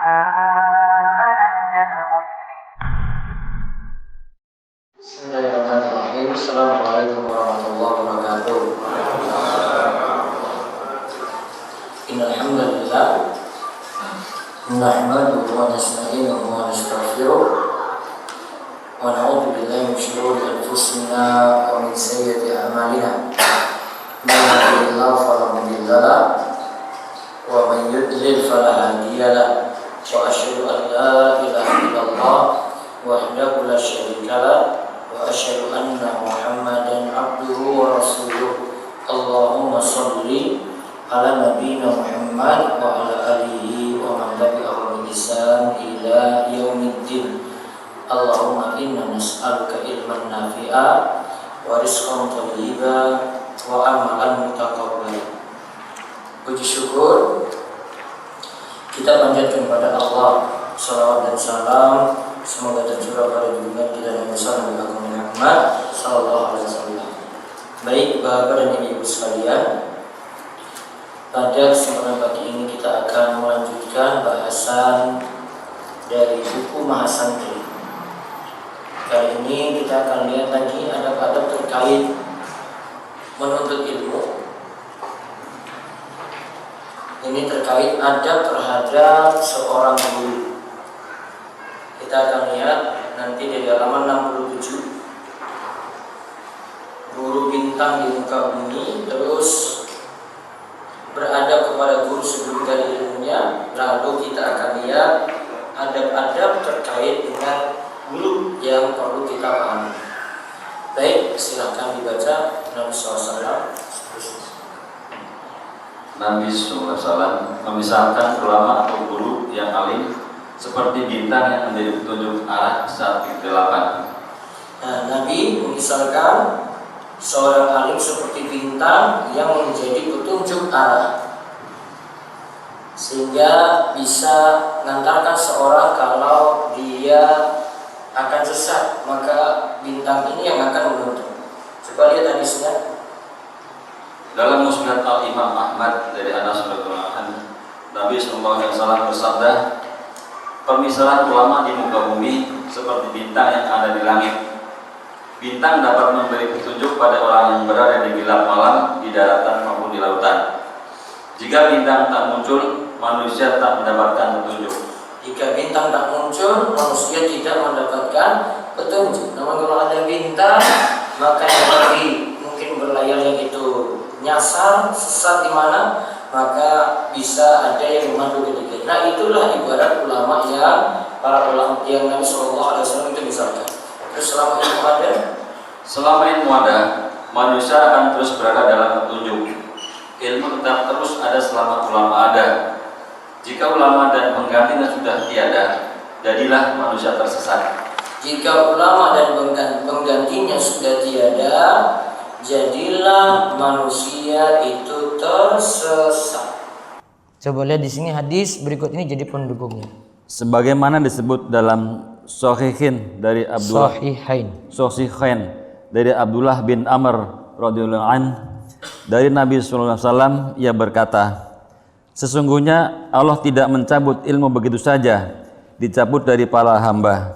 Bismillahirrahmanirrahim. Assalamualaikum warahmatullahi wabarakatuh. Innal hamdalillah nahmaduhu wa nasta'inuhu wa nastaghfiruh wa na'udzu billahi min shururi anfusina wa min sayyiati a'malina. Man yahdihillahu fala mudilla lahu wa man yudlil fala hadiya lahu. Wa asyhadu an la ilaha illallah wahdahu la syarika lahu wa asyhadu anna Muhammadan abduhu wa rasuluh. Allahumma shalli ala nabiyyina Muhammad wa ala alihi wa man tabi'ahum bi ihsan ila yaumiddin. Allahumma inna nas'aluka ilman nafi'a wa rizqan thayyiban wa amalan mutaqabbala. Puji syukur kita panjatkan kepada Allah, salawat dan salam semoga tercurah pada junjungan kita Nabi Muhammad sallallahu alaihi wasallam. Baik Bapak dan Ibu sekalian, pada kesempatan pagi ini kita akan melanjutkan bahasan dari buku Mahasantri. Kali ini kita akan lihat lagi adab-adab terkait menuntut ilmu. Ini terkait adab terhadap seorang guru. Kita akan lihat nanti dari halaman 67. Guru bintang di muka bumi, terus beradab kepada guru sebelum dari ilmunya. Lalu kita akan lihat adab-adab terkait dengan guru yang perlu kita pahami. Baik, silakan dibaca. Nabi SAW. Nabi SAW memisahkan ulama atau guru yang alim seperti bintang yang menjadi petunjuk arah saat kegelapan. Nabi memisahkan seorang alim seperti bintang yang menjadi petunjuk arah, sehingga bisa mengantarkan seorang kalau dia akan sesat, maka bintang ini yang akan menuntun. Coba lihat hadisnya. Dalam Musnad Al-Imam Ahmad dari Anas radhiyallahu anhu, Nabi SAW bersabda, "Pemisahan ulama di muka bumi seperti bintang yang ada di langit. Bintang dapat memberi petunjuk pada orang yang berada di gelap malam di daratan maupun di lautan. Jika bintang tak muncul, manusia tak mendapatkan petunjuk." Jika bintang tak muncul, manusia tidak mendapatkan petunjuk. Namun kalau ada bintang, maka yang tadi mungkin berlayar yang itu nyasar, sesat di mana, maka bisa ada yang memandu ketika. Nah, itulah ibarat ulama yang para ulama yang Nabi SAW itu misalkan. Terus selama ilmu ada, Selama ilmu ada, manusia akan terus berada dalam petunjuk. Ilmu tetap terus ada selama ulama ada. Jika ulama dan penggantinya sudah tiada, jadilah manusia tersesat. Jika ulama dan penggantinya sudah tiada, jadilah manusia itu tersesat. Coba lihat di sini hadis berikut ini jadi pendukungnya. Sebagaimana disebut dalam Sahihain dari Abdullah bin Amr radhiyallahu an, dari Nabi sallallahu alaihi wasallam, ia berkata, "Sesungguhnya Allah tidak mencabut ilmu begitu saja, dicabut dari para hamba.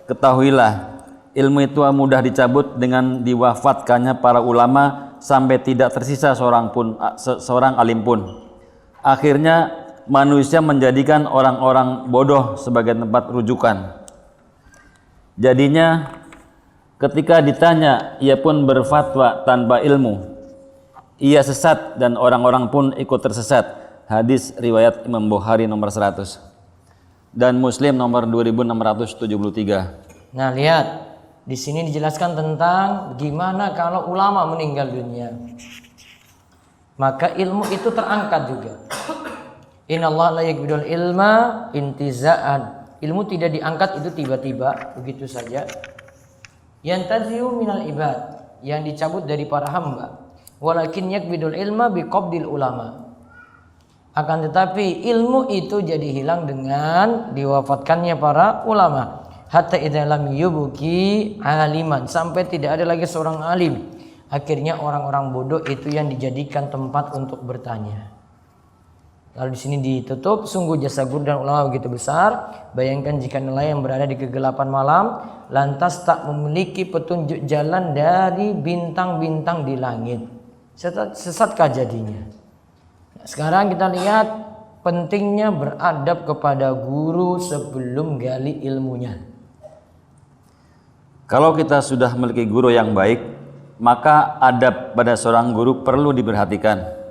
Ketahuilah, ilmu itu mudah dicabut dengan diwafatkannya para ulama sampai tidak tersisa seorang alim pun. Akhirnya manusia menjadikan orang-orang bodoh sebagai tempat rujukan. Jadinya ketika ditanya, ia pun berfatwa tanpa ilmu. Ia sesat dan orang-orang pun ikut tersesat." Hadis riwayat Imam Bukhari nomor 100 dan Muslim nomor 2673. Nah, lihat di sini dijelaskan tentang gimana kalau ulama meninggal dunia, maka ilmu itu terangkat juga. Innallaha la yaqbidul ilma intiza'an. Ilmu tidak diangkat itu tiba-tiba begitu saja. Yantazi'u minal ibad, yang dicabut dari para hamba. Walakin yaqbidul ilma biqabdil ulama. Akan tetapi ilmu itu jadi hilang dengan diwafatkannya para ulama. Hatta idza lam yubqi aliman, sampai tidak ada lagi seorang alim. Akhirnya orang-orang bodoh itu yang dijadikan tempat untuk bertanya. Lalu di sini ditutup, sungguh jasa guru dan ulama begitu besar. Bayangkan jika nelayan berada di kegelapan malam, lantas tak memiliki petunjuk jalan dari bintang-bintang di langit. Sesatkah jadinya? Nah, sekarang kita lihat pentingnya beradab kepada guru sebelum gali ilmunya. Kalau kita sudah memiliki guru yang baik, maka adab pada seorang guru perlu diperhatikan.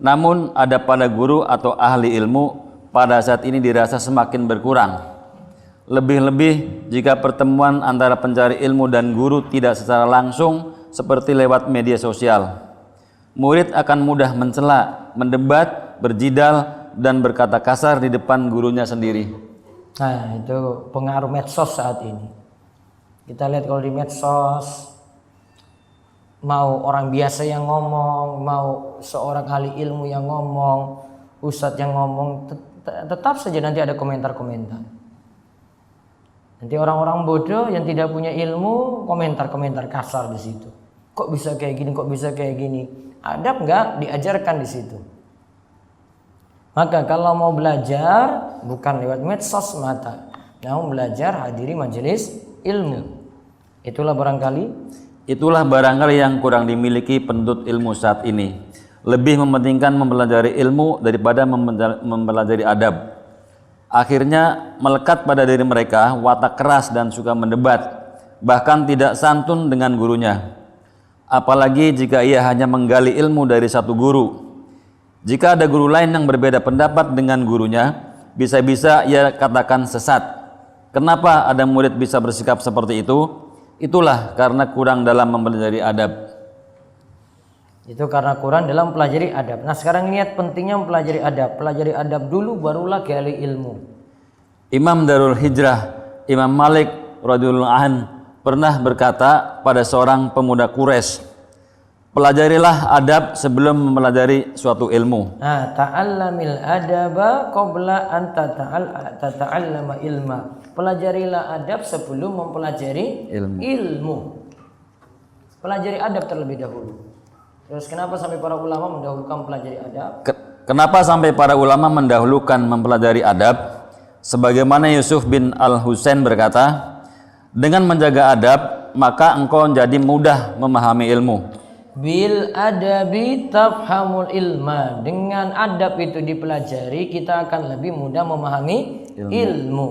Namun adab pada guru atau ahli ilmu pada saat ini dirasa semakin berkurang. Lebih-lebih jika pertemuan antara pencari ilmu dan guru tidak secara langsung seperti lewat media sosial. Murid akan mudah mencela, mendebat, berjidal, dan berkata kasar di depan gurunya sendiri. Nah, itu pengaruh medsos saat ini. Kita lihat kalau di medsos, mau orang biasa yang ngomong, mau seorang ahli ilmu yang ngomong, ustadz yang ngomong, tetap saja nanti ada komentar-komentar. Nanti orang-orang bodoh yang tidak punya ilmu komentar-komentar kasar di situ. Kok bisa kayak gini? Kok bisa kayak gini? Adab nggak diajarkan di situ. Maka kalau mau belajar bukan lewat medsos semata, namun belajar hadiri majelis ilmu. Itulah barangkali yang kurang dimiliki penuntut ilmu saat ini. Lebih mementingkan mempelajari ilmu daripada mempelajari adab. Akhirnya melekat pada diri mereka watak keras dan suka mendebat, bahkan tidak santun dengan gurunya. Apalagi jika ia hanya menggali ilmu dari satu guru. Jika ada guru lain yang berbeda pendapat dengan gurunya, bisa-bisa ia katakan sesat. Kenapa ada murid bisa bersikap seperti itu? Itulah karena kurang dalam mempelajari adab. Itu karena kurang dalam mempelajari adab. Nah, sekarang lihat pentingnya mempelajari adab. Pelajari adab dulu barulah gali ilmu. Imam Darul Hijrah, Imam Malik radhiyallahu anhu pernah berkata pada seorang pemuda Quraisy, pelajarilah adab sebelum mempelajari suatu ilmu. Nah, ta'allamil adaba qabla an tata'allama ilma. Pelajarilah adab sebelum mempelajari ilmu. Pelajari adab terlebih dahulu. Terus kenapa sampai para ulama mendahulukan mempelajari adab? Kenapa sampai para ulama mendahulukan mempelajari adab? Sebagaimana Yusuf bin Al-Husain berkata, dengan menjaga adab, maka engkau jadi mudah memahami ilmu. Bil adabi tafhamul ilma. Dengan adab itu dipelajari, kita akan lebih mudah memahami ilmu.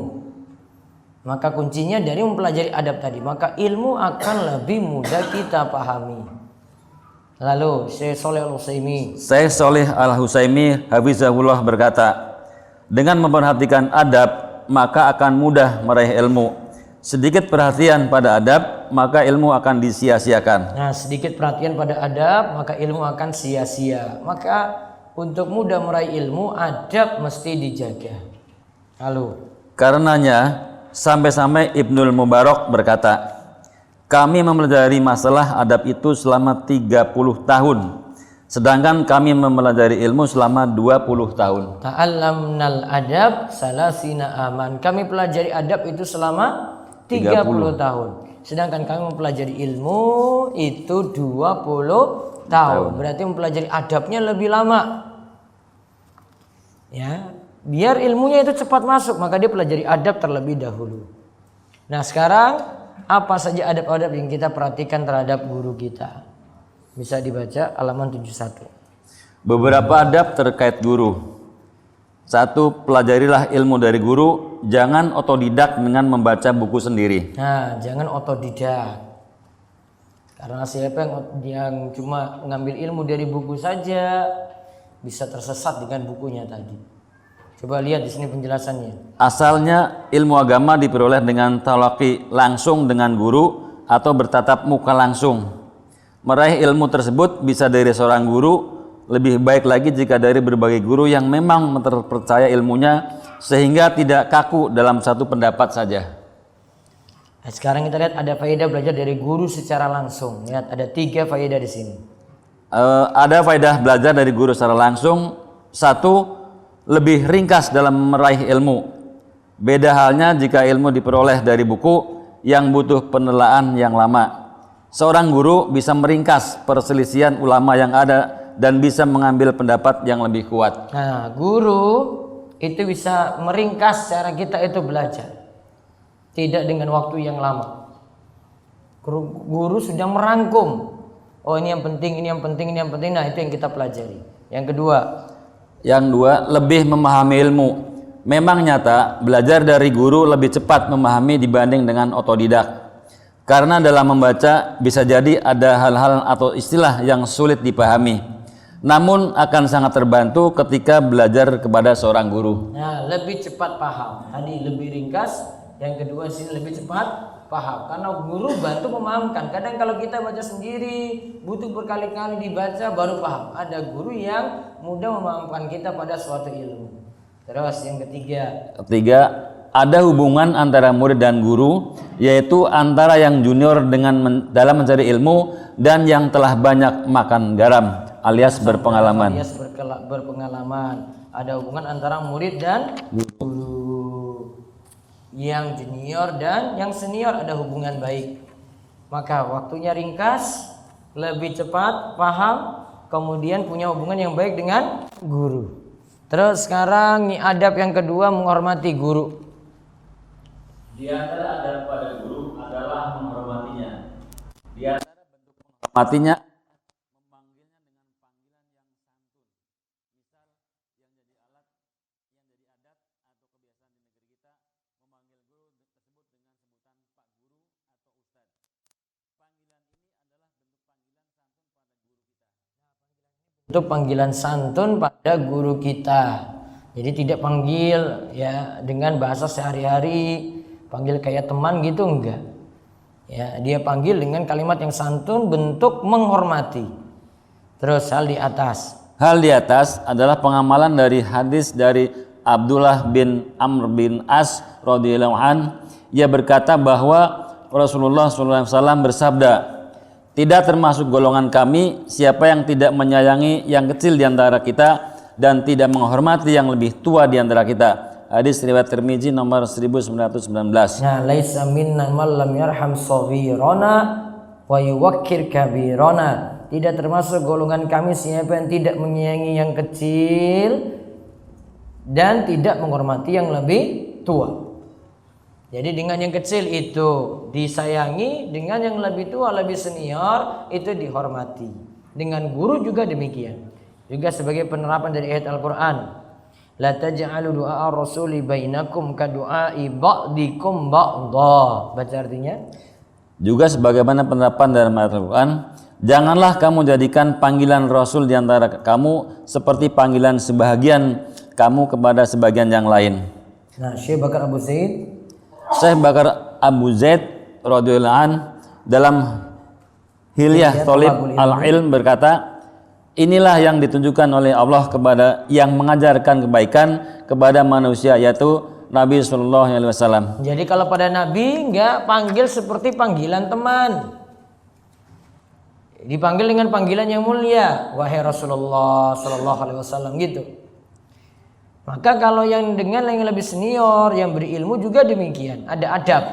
Maka kuncinya dari mempelajari adab tadi, maka ilmu akan lebih mudah kita pahami. Lalu Syekh Shalih Al-Husaimi hafizahullah berkata, dengan memperhatikan adab maka akan mudah meraih ilmu. Sedikit perhatian pada adab maka ilmu akan disia-siakan. Nah, sedikit perhatian pada adab maka ilmu akan sia-sia. Maka untuk mudah meraih ilmu adab mesti dijaga. Lalu karenanya sampai-sampai Ibnul Mubarak berkata, kami mempelajari masalah adab itu selama 30 tahun, sedangkan kami mempelajari ilmu selama 20 tahun. Ta'allamnal adab salasina aman. Kami pelajari adab itu selama 30 tahun. Sedangkan kami mempelajari ilmu itu 20 tahun. Berarti mempelajari adabnya lebih lama. Ya, biar ilmunya itu cepat masuk, maka dia pelajari adab terlebih dahulu. Nah, sekarang apa saja adab-adab yang kita perhatikan terhadap guru kita? Bisa dibaca halaman 71. Beberapa adab terkait guru. 1. Pelajarilah ilmu dari guru, jangan otodidak dengan membaca buku sendiri. Nah, jangan otodidak. Karena siapa yang cuma ngambil ilmu dari buku saja bisa tersesat dengan bukunya tadi. Coba lihat di sini penjelasannya. Asalnya ilmu agama diperoleh dengan talaqi langsung dengan guru atau bertatap muka langsung. Meraih ilmu tersebut bisa dari seorang guru, lebih baik lagi jika dari berbagai guru yang memang terpercaya ilmunya sehingga tidak kaku dalam satu pendapat saja. Nah, sekarang kita lihat ada faedah belajar dari guru secara langsung. Lihat ada 3 faedah di sini. Ada faedah belajar dari guru secara langsung. 1. Lebih ringkas dalam meraih ilmu. Beda halnya jika ilmu diperoleh dari buku yang butuh penelaan yang lama. Seorang guru bisa meringkas perselisihan ulama yang ada dan bisa mengambil pendapat yang lebih kuat. Nah, guru itu bisa meringkas cara kita itu belajar. Tidak dengan waktu yang lama. Guru sudah merangkum. Oh, ini yang penting, ini yang penting, ini yang penting. Nah, itu yang kita pelajari. Yang kedua, lebih memahami ilmu. Memang nyata belajar dari guru lebih cepat memahami dibanding dengan otodidak. Karena dalam membaca bisa jadi ada hal-hal atau istilah yang sulit dipahami. Namun akan sangat terbantu ketika belajar kepada seorang guru. Nah, lebih cepat paham. Tadi lebih ringkas, yang kedua sih lebih cepat paham. Karena guru bantu memahamkan. Kadang kalau kita baca sendiri butuh berkali-kali dibaca baru paham. Ada guru yang mudah memahamkan kita pada suatu ilmu. Terus yang ketiga, ada hubungan antara murid dan guru, yaitu antara yang junior dalam mencari ilmu dan yang telah banyak makan garam alias berpengalaman. Ada hubungan antara murid dan guru. Yang junior dan yang senior ada hubungan baik. Maka waktunya ringkas, lebih cepat paham, kemudian punya hubungan yang baik dengan guru. Terus sekarang adab yang kedua, menghormati guru. Di antara adab pada guru adalah menghormatinya. Di antara bentuk menghormatinya memanggilnya dengan panggilan yang santun. Misal yang jadi adat atau kebiasaan di negeri kita memanggil guru tersebut dengan sebutan Pak Guru atau Ustadz. Panggilan ini adalah bentuk panggilan santun pada guru kita. Bentuk panggilan santun pada guru kita. Jadi tidak panggil ya dengan bahasa sehari-hari, panggil kayak teman gitu enggak. Ya, dia panggil dengan kalimat yang santun, bentuk menghormati. Terus hal di atas adalah pengamalan dari hadis dari Abdullah bin Amr bin As radhiyallahu an. Ia berkata bahwa Rasulullah SAW bersabda, tidak termasuk golongan kami siapa yang tidak menyayangi yang kecil di antara kita dan tidak menghormati yang lebih tua di antara kita. Hadis riwayat Tirmizi nomor 1919. Nah, laisa minna man lam yarham shaghirana wa yuwakkir kabirana. Tidak termasuk golongan kami siapa yang tidak menyayangi yang kecil dan tidak menghormati yang lebih tua. Jadi dengan yang kecil itu disayangi, dengan yang lebih tua, lebih senior itu dihormati. Dengan guru juga demikian. Juga sebagai penerapan dari ayat Al-Qur'an. La taj'alu du'a rasuli bainakum ka du'ai ba'dikum ba'dha. Baca artinya. Juga sebagaimana penerapan dalam ayat Al-Qur'an, janganlah kamu jadikan panggilan Rasul di antara kamu seperti panggilan sebahagian kamu kepada sebagian yang lain. Nah, Syekh Bakar Abu Zaid radhiyallahu an dalam Hilyah Thalib al-Ilm berkata, inilah yang ditunjukkan oleh Allah kepada yang mengajarkan kebaikan kepada manusia, yaitu Nabi SAW. Jadi kalau pada Nabi enggak panggil seperti panggilan teman, dipanggil dengan panggilan yang mulia, wahai Rasulullah SAW gitu. Maka kalau yang dengan yang lebih senior, yang berilmu juga demikian, ada adab.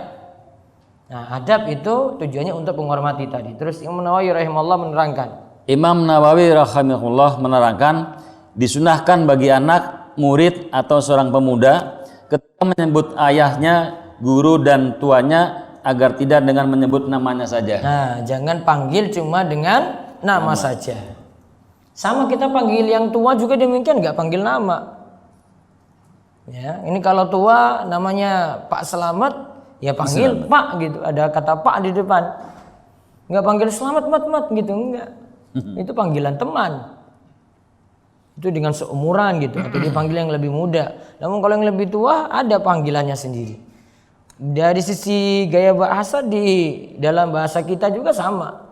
Nah, adab itu tujuannya untuk menghormati tadi. Terus Imam Nawawi rahimahullah menerangkan. Imam Nawawi rahimahullah menerangkan, disunahkan bagi anak, murid atau seorang pemuda ketika menyebut ayahnya, guru dan tuanya agar tidak dengan menyebut namanya saja. Nah, jangan panggil cuma dengan nama saja. Sama kita panggil yang tua juga demikian, nggak panggil nama. Ya, ini kalau tua namanya Pak Selamat, ya panggil Pak gitu. Ada kata Pak di depan. Nggak panggil Selamat mat gitu, enggak. Itu panggilan teman. Itu dengan seumuran gitu, atau dipanggil yang lebih muda. Namun kalau yang lebih tua ada panggilannya sendiri. Dari sisi gaya bahasa di dalam bahasa kita juga sama.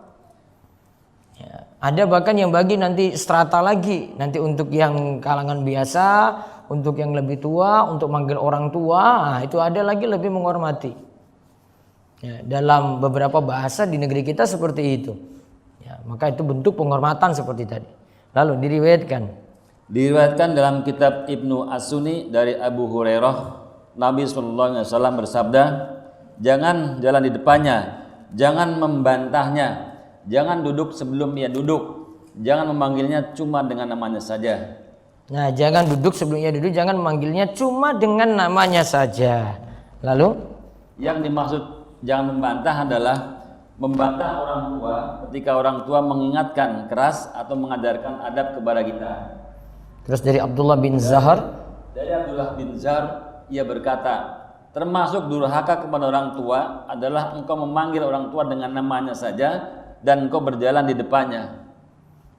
Ya, ada bahkan yang bagi nanti strata lagi, nanti untuk yang kalangan biasa, untuk yang lebih tua, untuk manggil orang tua, nah itu ada lagi lebih menghormati. Ya, dalam beberapa bahasa di negeri kita seperti itu. Ya, maka itu bentuk penghormatan seperti tadi. Lalu diriwayatkan dalam kitab Ibnu As-Sunni dari Abu Hurairah, Nabi SAW bersabda, jangan jalan di depannya, jangan membantahnya, jangan duduk sebelum ia duduk, jangan memanggilnya cuma dengan namanya saja. Nah, jangan duduk sebelumnya duduk, jangan memanggilnya cuma dengan namanya saja. Lalu yang dimaksud jangan membantah adalah membantah orang tua ketika orang tua mengingatkan keras atau mengajarkan adab kepada kita. Terus dari Abdullah bin Zahar, ia berkata, termasuk durhaka kepada orang tua adalah engkau memanggil orang tua dengan namanya saja dan engkau berjalan di depannya.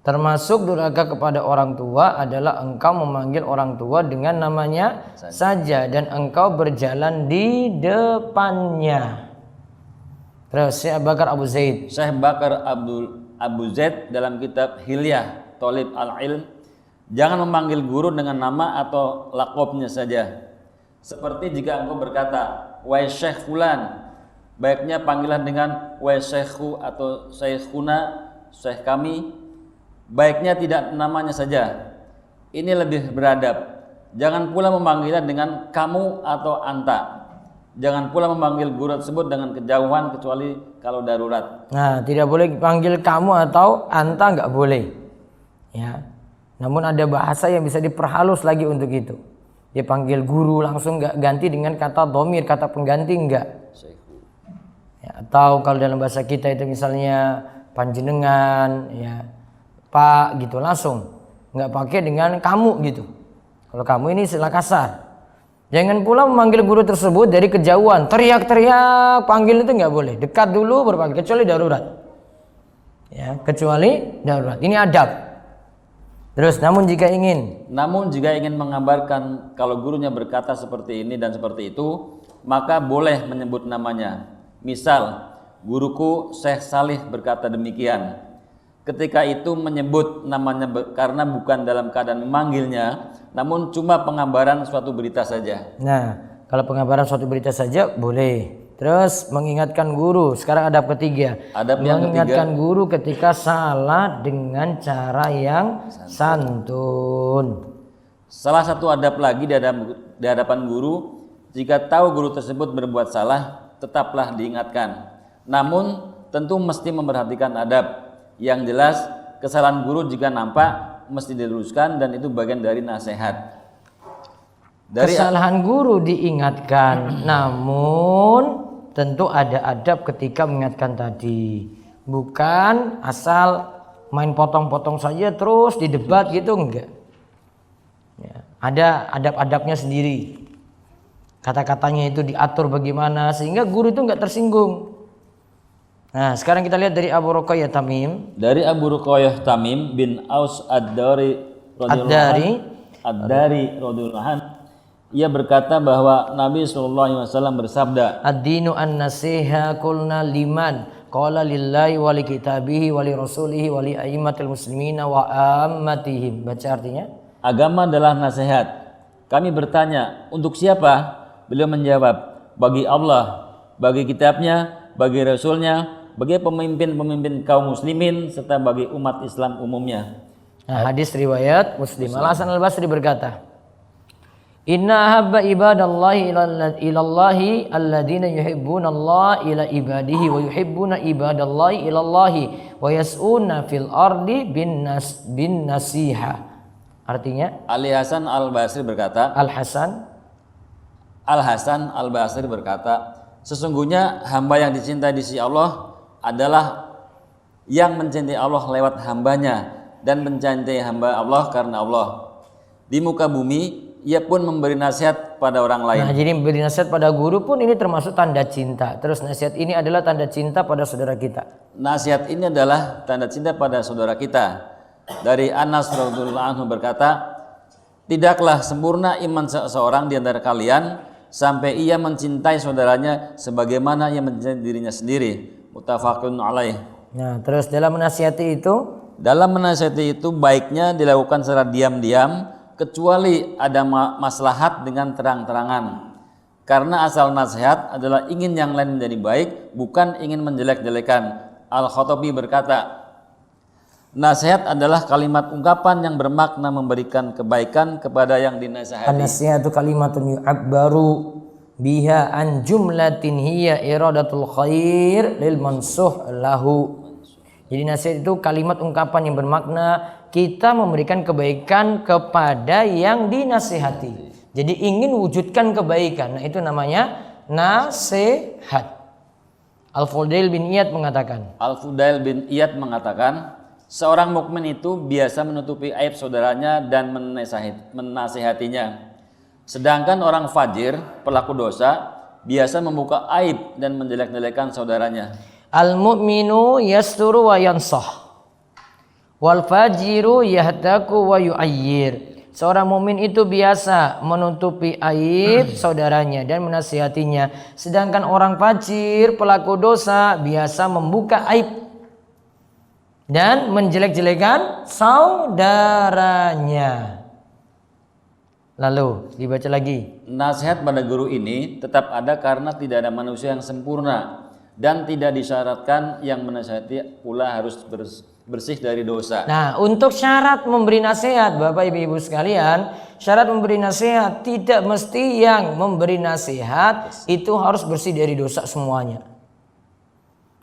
Termasuk durhaka kepada orang tua adalah engkau memanggil orang tua dengan namanya saja dan engkau berjalan di depannya. Terus Syekh Bakar Abu Zaid. Syekh Bakar Abu Zaid dalam kitab Hilyah Thalib al-Ilm, jangan memanggil guru dengan nama atau lakopnya saja. Seperti jika engkau berkata, wahai Syekh Fulan, baiknya panggilan dengan wahai Syekhu atau Syekhuna, Syekh kami. Baiknya tidak namanya saja. Ini lebih beradab. Jangan pula memanggilnya dengan kamu atau anta. Jangan pula memanggil guru tersebut dengan kejauhan kecuali kalau darurat. Nah, tidak boleh panggil kamu atau anta, nggak boleh. Ya. Namun ada bahasa yang bisa diperhalus lagi untuk itu. Dia panggil guru langsung, nggak ganti dengan kata dhamir, kata pengganti enggak. Ya, atau kalau dalam bahasa kita itu misalnya panjenengan, ya Pak gitu langsung, nggak pakai dengan kamu gitu. Kalau kamu ini istilah kasar. Jangan pula memanggil guru tersebut dari kejauhan, teriak-teriak, panggil itu nggak boleh. Dekat dulu baru panggil, kecuali darurat. Ya, kecuali darurat. Ini adab. Terus, namun jika ingin mengabarkan kalau gurunya berkata seperti ini dan seperti itu, maka boleh menyebut namanya. Misal, guruku Syekh Salih berkata demikian. Ketika itu menyebut namanya karena bukan dalam keadaan memanggilnya, namun cuma pengabaran suatu berita saja. Nah, kalau pengabaran suatu berita saja boleh. Terus mengingatkan guru. Sekarang adab ketiga. Mengingatkan guru ketika salah dengan cara yang santun. Salah satu adab lagi di hadapan guru, jika tahu guru tersebut berbuat salah, tetaplah diingatkan. Namun tentu mesti memperhatikan adab. Yang jelas kesalahan guru jika nampak mesti diluruskan dan itu bagian dari nasihat. Kesalahan guru diingatkan, namun tentu ada adab ketika mengingatkan tadi. Bukan asal main potong-potong saja terus didebat gitu, enggak. Ya, ada adab-adabnya sendiri. Kata-katanya itu diatur bagaimana sehingga guru itu enggak tersinggung. Nah, sekarang kita lihat dari Abu Ruqayyah Tamim. Dari Abu Ruqayyah Tamim bin Aus Ad-Dari radhiyallahu anhu, ia berkata bahwa Nabi SAW bersabda, Ad-dinu an-nasiha qulna liman qala lillahi wa li kitabihi wa li rasulihi wa li a'immatil muslimina wa ammatihim. Baca artinya. Agama adalah nasihat. Kami bertanya, untuk siapa? Beliau menjawab, bagi Allah, bagi kitabnya, bagi rasulnya, bagi pemimpin-pemimpin kaum muslimin serta bagi umat Islam umumnya. Nah, hadis riwayat Muslim. Al-Hasan Al-Basri berkata, Inna habba ibadallahi ilallahi alladhina yuhibbunallaha ila ibadihi wa yuhibbuna ibadallahi ilallahi wa yas'una fil ardi bin nasiha. Artinya, Al-Hasan Al-Basri berkata, Al-Hasan Al-Basri berkata, sesungguhnya hamba yang dicintai di sisi Allah adalah yang mencintai Allah lewat hambanya dan mencintai hamba Allah karena Allah. Di muka bumi ia pun memberi nasihat pada orang lain. Nah, jadi memberi nasihat pada guru pun ini termasuk tanda cinta. Terus nasihat ini adalah tanda cinta pada saudara kita. Nasihat ini adalah tanda cinta pada saudara kita. Dari Anas radhiyallahu anhu berkata, tidaklah sempurna iman seseorang di antara kalian sampai ia mencintai saudaranya sebagaimana ia mencintai dirinya sendiri. Muttafaqun alaih. Nah, terus dalam menasihati itu baiknya dilakukan secara diam-diam kecuali ada maslahat dengan terang-terangan. Karena asal nasihat adalah ingin yang lain menjadi baik, bukan ingin menjelek-jelekan. Al-Khattabi berkata, nasihat adalah kalimat ungkapan yang bermakna memberikan kebaikan kepada yang dinasihati. An-nasihatu kalimatun yu'abbaru biha an jumlatin hiya iradatul khair lil mansuh lahu. Jadi nasihat itu kalimat ungkapan yang bermakna kita memberikan kebaikan kepada yang dinasihati. Jadi ingin wujudkan kebaikan. Nah, itu namanya nasihat. Al-Fudail bin Iyad mengatakan, seorang mukmin itu biasa menutupi aib saudaranya dan menasihatinya. Sedangkan orang fajir, pelaku dosa, biasa membuka aib dan menjelek-jelekan saudaranya. Al-mu'minu yasturu wa yansah, wal fajiru yahtaku wa yu'ayyir. Seorang mukmin itu biasa menutupi aib saudaranya dan menasihatinya. Sedangkan orang fajir, pelaku dosa, biasa membuka aib dan menjelek-jelekan saudaranya. Lalu dibaca lagi. Nasihat pada guru ini tetap ada karena tidak ada manusia yang sempurna dan tidak disyaratkan yang menasihati pula harus bersih dari dosa. Nah, untuk syarat memberi nasihat, Bapak Ibu sekalian, syarat memberi nasihat tidak mesti yang memberi nasihat itu harus bersih dari dosa semuanya.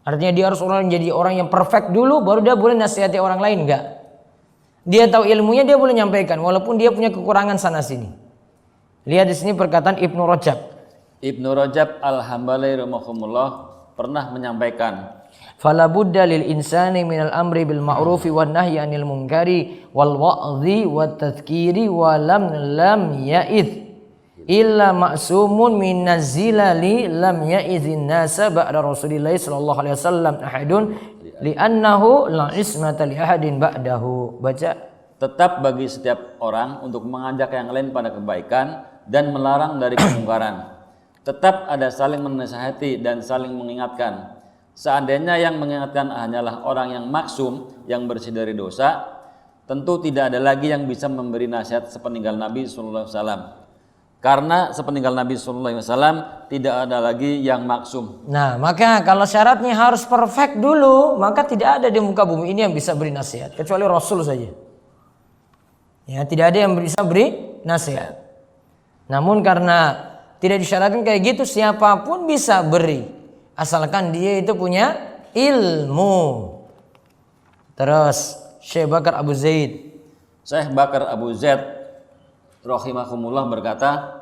Artinya dia harus jadi orang yang perfect dulu baru dia boleh nasihati orang lain, enggak. Dia tahu ilmunya, dia boleh nyampaikan walaupun dia punya kekurangan sana sini. Lihat di sini perkataan Ibnu Rajab. Ibnu Rajab Al-Hambali rahimahullah pernah menyampaikan, fala budda lil insani minal amri bil ma'rufi wan nahyi 'anil munkari wal wa'dhi wat tadhkiri wa lam ya'id illa ma'sumun minaz zilali lam ya'izin nasa ba'da Rasulillah sallallahu alaihi wasallam ahadun li'annahu la ismata li ahadin ba'dahu. Baca. Tetap bagi setiap orang untuk mengajak yang lain pada kebaikan dan melarang dari kemungkaran. Tetap ada saling menasihati dan saling mengingatkan. Seandainya yang mengingatkan hanyalah orang yang maksum, yang bersih dari dosa, tentu tidak ada lagi yang bisa memberi nasihat sepeninggal Nabi sallallahu alaihi wasallam. Karena sepeninggal Nabi sallallahu alaihi wasallam tidak ada lagi yang maksum. Nah, maka kalau syaratnya harus perfect dulu, maka tidak ada di muka bumi ini yang bisa beri nasihat kecuali Rasul saja. Ya, tidak ada yang bisa beri nasihat. Namun karena tidak disyaratkan kayak gitu, siapapun bisa beri asalkan dia itu punya ilmu. Terus Syekh Bakar Abu Zaid rahimahumullah berkata,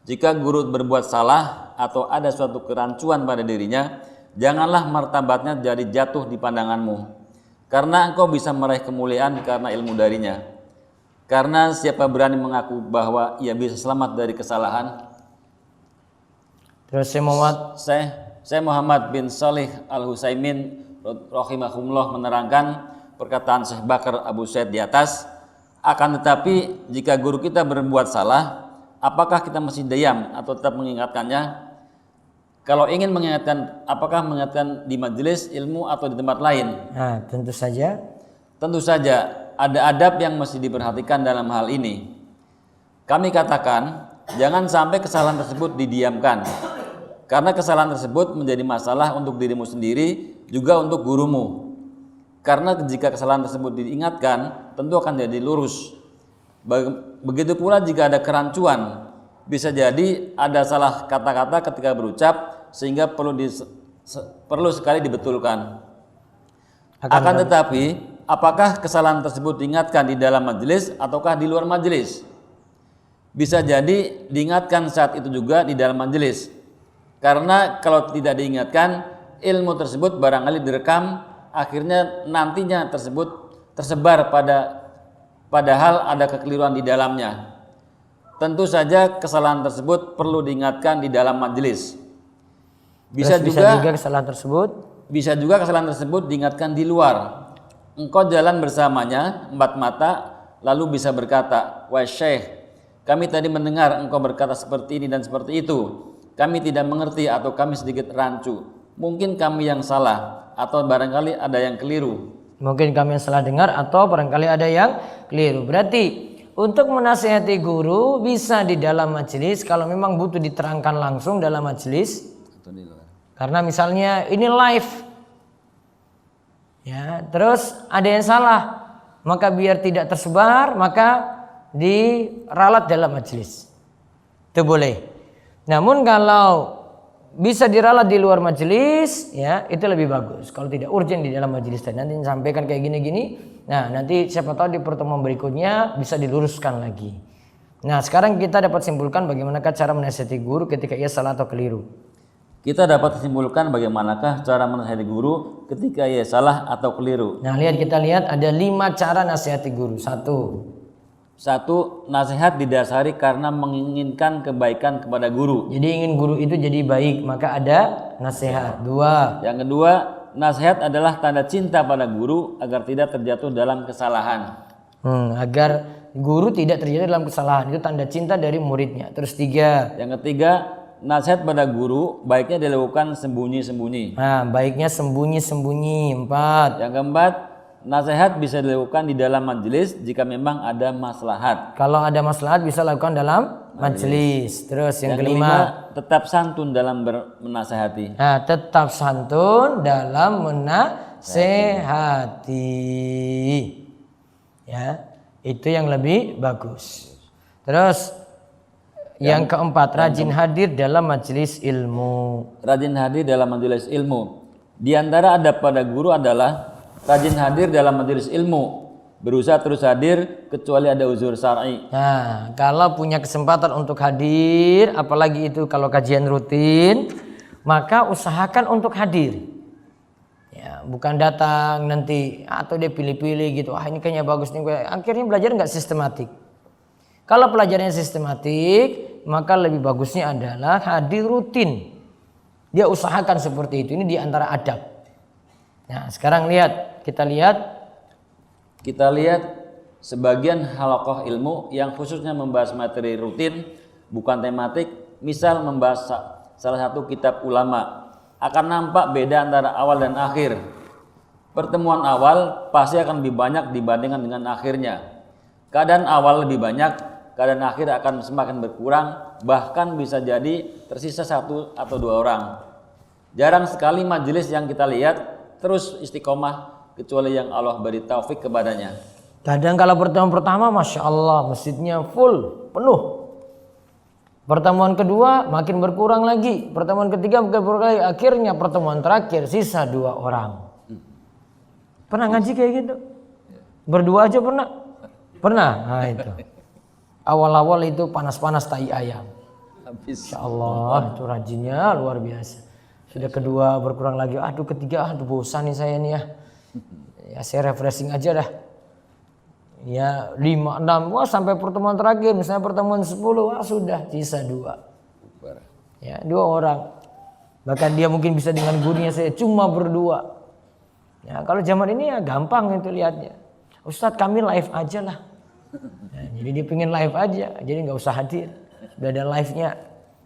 jika guru berbuat salah atau ada suatu kerancuan pada dirinya, janganlah martabatnya jadi jatuh di pandanganmu, karena engkau bisa meraih kemuliaan karena ilmu darinya. Karena siapa berani mengaku bahwa ia bisa selamat dari kesalahan. Terus Syekh Muhammad bin Shalih Al-Hutsaimin rahimahumullah menerangkan perkataan Syekh Bakar Abu Zaid di atas. Akan tetapi jika guru kita berbuat salah, apakah kita masih diam atau tetap mengingatkannya? Kalau ingin mengingatkan, apakah mengingatkan di majelis ilmu atau di tempat lain? Nah, tentu saja ada adab yang mesti diperhatikan dalam hal ini. Kami katakan, jangan sampai kesalahan tersebut didiamkan. Karena kesalahan tersebut menjadi masalah untuk dirimu sendiri, juga untuk gurumu. Karena jika kesalahan tersebut diingatkan, tentu akan jadi lurus. Begitu pula jika ada kerancuan, bisa jadi ada salah kata-kata ketika berucap, sehingga perlu sekali dibetulkan. Akan tetapi, apakah kesalahan tersebut diingatkan di dalam majelis ataukah di luar majelis? Bisa jadi diingatkan saat itu juga di dalam majelis. Karena kalau tidak diingatkan, ilmu tersebut barangkali direkam, akhirnya nantinya tersebut tersebar padahal ada kekeliruan di dalamnya. Tentu saja kesalahan tersebut perlu diingatkan di dalam majelis. Bisa juga kesalahan tersebut diingatkan di luar. Engkau jalan bersamanya empat mata, lalu bisa berkata, wahai Syekh, kami tadi mendengar engkau berkata seperti ini dan seperti itu. Kami tidak mengerti atau kami sedikit rancu. Mungkin kami yang salah atau barangkali ada yang keliru. Mungkin kami yang salah dengar atau barangkali ada yang keliru. Berarti untuk menasihati guru bisa di dalam majelis kalau memang butuh diterangkan langsung dalam majelis. Karena misalnya ini live. Ya, terus ada yang salah, maka biar tidak tersebar, maka diralat dalam majelis. Itu boleh. Namun kalau bisa diralat di luar majelis, ya itu lebih bagus. Kalau tidak urgent di dalam majelis tadi, nanti sampaikan kayak gini-gini. Nah nanti siapa tahu di pertemuan berikutnya bisa diluruskan lagi. Nah sekarang kita dapat simpulkan bagaimanakah cara menasihati guru ketika ia salah atau keliru. Kita dapat simpulkan bagaimanakah cara menasihati guru ketika ia salah atau keliru. Nah kita lihat ada 5 cara nasihati guru. Satu, nasihat didasari karena menginginkan kebaikan kepada guru. Jadi ingin guru itu jadi baik, maka ada nasihat. 2. Yang kedua, nasihat adalah tanda cinta pada guru agar tidak terjatuh dalam kesalahan. Agar guru tidak terjatuh dalam kesalahan, itu tanda cinta dari muridnya. Terus 3. Yang ketiga, nasihat pada guru baiknya dilakukan sembunyi-sembunyi. Nah, baiknya sembunyi-sembunyi. 4. Yang keempat, nasihat bisa dilakukan di dalam majelis jika memang ada maslahat. Kalau ada maslahat bisa lakukan dalam majelis. Terus yang kelima, tetap santun dalam menasehati. Nah, tetap santun dalam menasehati. Ya, itu yang lebih bagus. Terus yang keempat, rajin hadir dalam majelis ilmu. Rajin hadir dalam majelis ilmu. Di antara adab pada guru adalah rajin hadir dalam majelis ilmu, berusaha terus hadir kecuali ada uzur syar'i. Nah, kalau punya kesempatan untuk hadir, apalagi itu kalau kajian rutin, maka usahakan untuk hadir. Ya, bukan datang nanti atau dia pilih-pilih gitu. Ini kayaknya bagus nih. Akhirnya belajar nggak sistematik. Kalau pelajarannya sistematik, maka lebih bagusnya adalah hadir rutin. Dia usahakan seperti itu. Ini di antara adab. Nah, sekarang kita lihat sebagian halaqah ilmu yang khususnya membahas materi rutin bukan tematik, misal membahas salah satu kitab ulama, akan nampak beda antara awal dan akhir. Pertemuan awal pasti akan lebih banyak dibandingkan dengan akhirnya. Keadaan awal lebih banyak, keadaan akhir akan semakin berkurang, bahkan bisa jadi tersisa 1 atau 2 orang. Jarang sekali majelis yang kita lihat terus istiqomah kecuali yang Allah beri taufik kepadanya. Kadang kalau pertemuan pertama, masya Allah, masjidnya full, penuh. Pertemuan kedua makin berkurang lagi, pertemuan ketiga makin berkurang lagi. Akhirnya pertemuan terakhir sisa 2 orang. Pernah ngaji kayak gitu? Berdua aja pernah? Pernah. Nah itu. Awal-awal itu panas-panas tai ayam. Insya Allah itu rajinnya luar biasa. Sudah kedua berkurang lagi, ketiga, bosan nih saya nih ya. Ya saya refreshing aja dah. Ya 5, 6, sampai pertemuan terakhir, misalnya pertemuan 10, sudah sisa 2. Ya 2 orang. Bahkan dia mungkin bisa dengan gurunya saya cuma berdua. Ya kalau zaman ini ya gampang itu lihatnya. Ustadz kami live aja lah. Ya, jadi dia pengen live aja, jadi nggak usah hadir. Sudah ada live-nya.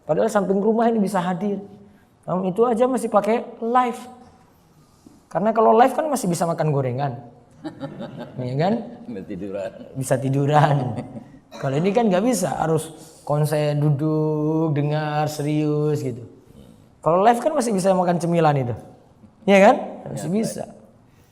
Padahal samping rumah ini bisa hadir. Itu aja masih pakai live. Karena kalau live kan masih bisa makan gorengan. Ya kan? Bisa tiduran. Kalau ini kan nggak bisa, harus konsen duduk, dengar serius gitu. Kalau live kan masih bisa makan cemilan itu. Ya kan? Masih bisa.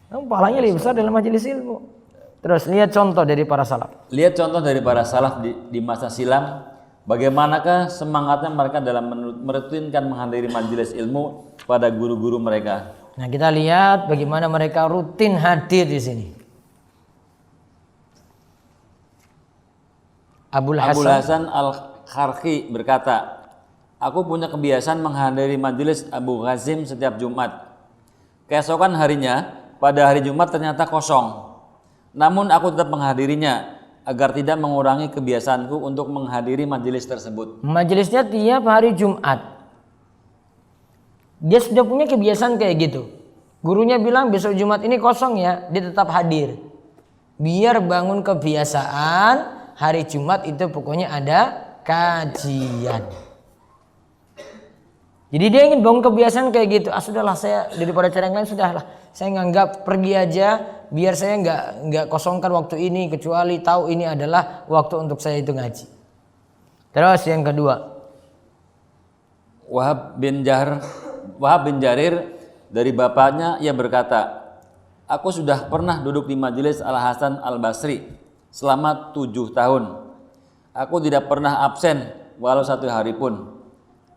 Pahalanya lebih besar dalam majelis ilmu. Terus lihat contoh dari para salaf. Lihat contoh dari para salaf di masa silam. Bagaimanakah semangatnya mereka dalam merutinkan menghadiri majelis ilmu pada guru-guru mereka. Nah kita lihat bagaimana mereka rutin hadir di sini. Abul Hasan Al-Kharqi berkata, aku punya kebiasaan menghadiri majelis Abu Ghazim setiap Jumat. Keesokan harinya, pada hari Jumat ternyata kosong. Namun aku tetap menghadirinya agar tidak mengurangi kebiasaanku untuk menghadiri majelis tersebut. Majelisnya tiap hari Jumat. Dia sudah punya kebiasaan kayak gitu. Gurunya bilang besok Jumat ini kosong ya, dia tetap hadir. Biar bangun kebiasaan hari Jumat itu pokoknya ada kajian. Jadi dia ingin bangun kebiasaan kayak gitu. Sudahlah saya daripada cara yang lain sudahlah. Saya nganggap pergi aja biar saya nggak kosongkan waktu ini kecuali tahu ini adalah waktu untuk saya itu ngaji. Terus yang kedua, Wahab bin Jarir dari bapaknya ia berkata, aku sudah pernah duduk di majelis Al Hasan Al Basri selama 7 tahun. Aku tidak pernah absen walau 1 hari pun.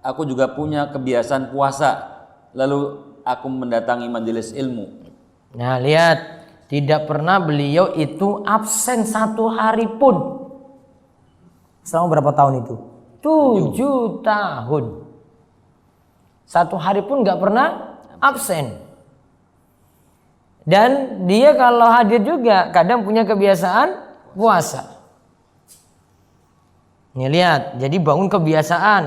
aku juga punya kebiasaan puasa, lalu aku mendatangi majelis ilmu. Nah, lihat, tidak pernah beliau itu absen 1 hari pun. Selama berapa tahun itu? 7 tahun. 1 hari pun nggak pernah absen. Dan dia kalau hadir juga kadang punya kebiasaan puasa. Nih lihat, jadi bangun kebiasaan.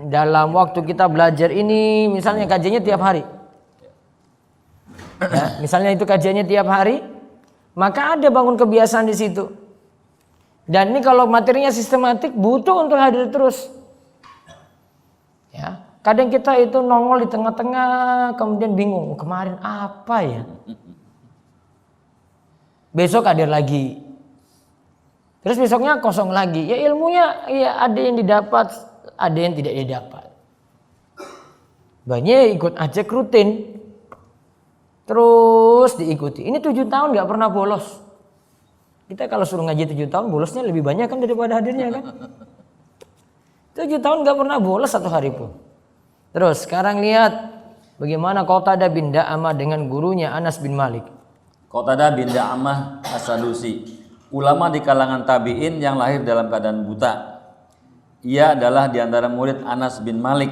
Dalam waktu kita belajar ini, misalnya kajiannya tiap hari. Ya, misalnya itu kajiannya tiap hari, maka ada bangun kebiasaan di situ. Dan ini kalau materinya sistematik, butuh untuk hadir terus. Ya, kadang kita itu nongol di tengah-tengah, kemudian bingung, kemarin apa ya? Besok hadir lagi. Terus besoknya kosong lagi. Ya ilmunya ya ada yang didapat, ada yang tidak didapat. Banyak ikut ajak rutin. Terus diikuti. Ini 7 tahun gak pernah bolos. Kita kalau suruh ngaji 7 tahun, bolosnya lebih banyak kan daripada hadirnya kan. 7 tahun gak pernah bolos 1 hari pun. Terus sekarang lihat bagaimana Qatadah bin Da'amah dengan gurunya Anas bin Malik. Qatadah bin Da'amah As-Sadusi, ulama di kalangan tabi'in yang lahir dalam keadaan buta. Ia adalah di antara murid Anas bin Malik.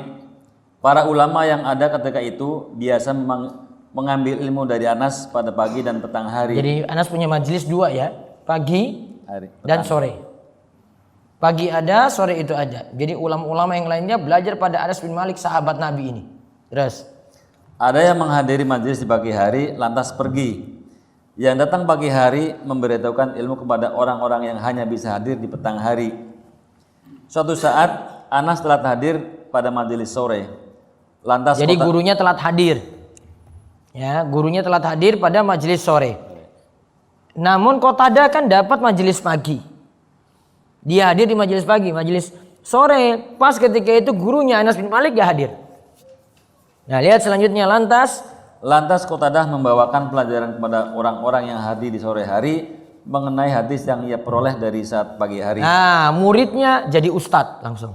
Para ulama yang ada ketika itu biasa mengambil ilmu dari Anas pada pagi dan petang hari. Jadi Anas punya majelis 2 ya, pagi dan sore. Pagi ada, sore itu ada. Jadi ulama-ulama yang lainnya belajar pada Anas bin Malik, sahabat Nabi ini. Terus ada yang menghadiri majelis di pagi hari lantas pergi. Yang datang pagi hari memberitahukan ilmu kepada orang-orang yang hanya bisa hadir di petang hari. Suatu saat Anas telat hadir pada majelis sore. Lantas jadi gurunya telat hadir. Ya, gurunya telat hadir pada majelis sore. Namun Qatadah kan dapat majelis pagi. Dia hadir di majelis pagi, majelis sore. Pas ketika itu gurunya Anas bin Malik gak hadir. Nah, lihat selanjutnya Lantas Qatadah membawakan pelajaran kepada orang-orang yang hadir di sore hari mengenai hadis yang ia peroleh dari saat pagi hari. Nah, muridnya jadi ustadz langsung.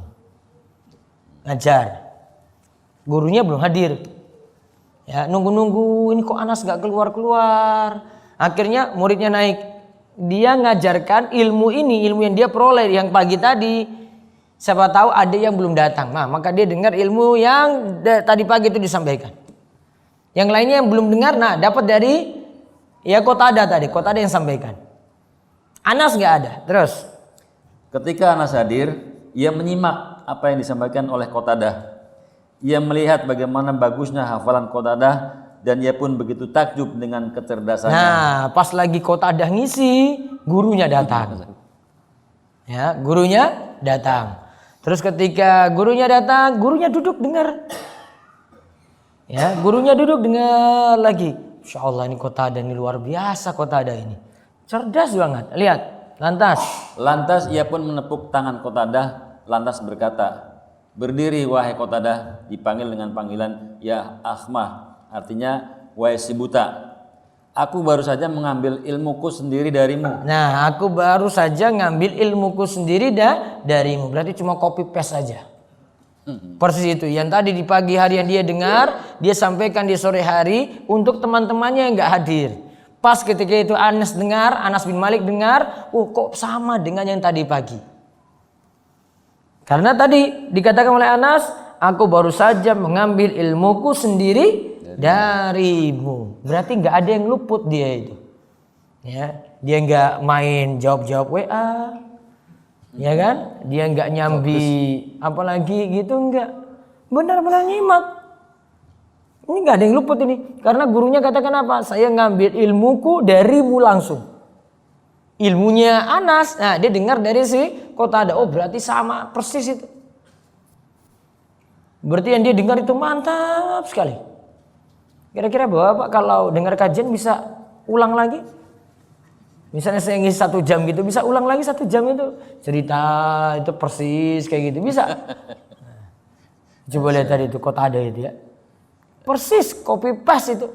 Ngajar. Gurunya belum hadir. Ya, nunggu-nunggu ini kok Anas gak keluar-keluar. Akhirnya muridnya naik. Dia ngajarkan ilmu ini, ilmu yang dia peroleh yang pagi tadi. Siapa tahu ada yang belum datang. Nah, maka dia dengar ilmu yang tadi pagi itu disampaikan. Yang lainnya yang belum dengar, nah dapat dari ya Qatadah tadi, Qatadah yang sampaikan. Anas gak ada. Terus ketika Anas hadir, ia menyimak apa yang disampaikan oleh Qatadah. Ia melihat bagaimana bagusnya hafalan Qatadah dan ia pun begitu takjub dengan kecerdasannya. Nah, pas lagi Qatadah ngisi, gurunya datang. Ya, gurunya datang. Terus ketika gurunya datang, gurunya duduk dengar. Ya, gurunya duduk dengar lagi. Insya Allah ini Qatadah ini luar biasa Qatadah ini. Cerdas banget. Lihat, lantas ia pun menepuk tangan Qatadah lantas berkata, "Berdiri wahai Qatadah," dipanggil dengan panggilan ya Akhmah, artinya wahai si buta. "Aku baru saja mengambil ilmuku sendiri darimu." Nah, aku baru saja ngambil ilmuku sendiri darimu. Berarti cuma copy paste saja. Persis itu. Yang tadi di pagi hari yang dia dengar, dia sampaikan di sore hari untuk teman-temannya yang nggak hadir. Pas ketika itu Anas bin Malik dengar, kok sama dengan yang tadi pagi. Karena tadi dikatakan oleh Anas, aku baru saja mengambil ilmuku sendiri darimu. Berarti nggak ada yang luput dia itu. Ya, dia nggak main jawab-jawab WA, ya kan? Dia nggak nyambi, apalagi gitu nggak. Benar-benar nyimak. Ini nggak ada yang luput ini. Karena gurunya katakan apa? Saya ngambil ilmuku darimu langsung. Ilmunya Anas, nah dia dengar dari si Qatadah. Oh berarti sama persis itu. Berarti yang dia dengar itu mantap sekali. Kira-kira Bapak kalau dengar kajian bisa ulang lagi? Misalnya saya ngisi 1 jam gitu, bisa ulang lagi 1 jam itu cerita itu persis kayak gitu bisa. Coba lihat tadi itu Qatadah itu ya, persis copy paste itu.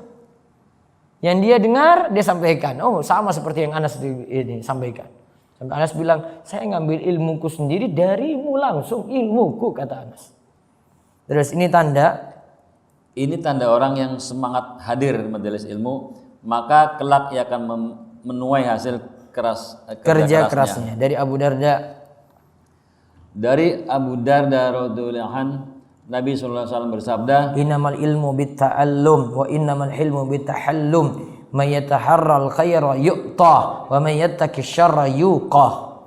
Yang dia dengar dia sampaikan. Oh sama seperti yang Anas ini sampaikan. Sampai Anas bilang, saya ngambil ilmuku sendiri darimu langsung, ilmuku kata Anas. Terus ini tanda orang yang semangat hadir di majelis ilmu, maka kelak ia akan menuai hasil kerja kerasnya. Dari Abu Darda radhiyallahu anhu, Nabi sallallahu alaihi wasallam bersabda, innamal ilmu bitta'allum wa innamal hilmu bittahallum, may yataharral khaira yu'ta wa may yattaqi syarra yuqah.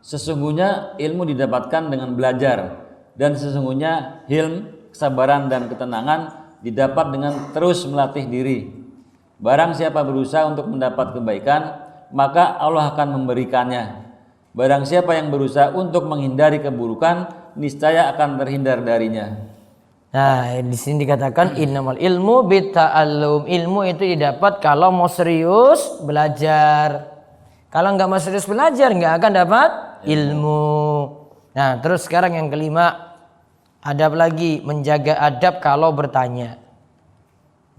Sesungguhnya ilmu didapatkan dengan belajar, dan sesungguhnya hilm, kesabaran dan ketenangan didapat dengan terus melatih diri. Barang siapa berusaha untuk mendapat kebaikan, maka Allah akan memberikannya. Barang siapa yang berusaha untuk menghindari keburukan, niscaya akan terhindar darinya. Nah, di sini dikatakan innamal ilmu bitta'allum. Ilmu itu didapat kalau mau serius belajar. Kalau nggak mau serius belajar, nggak akan dapat ilmu. Nah, terus sekarang yang kelima, adab lagi, menjaga adab kalau bertanya.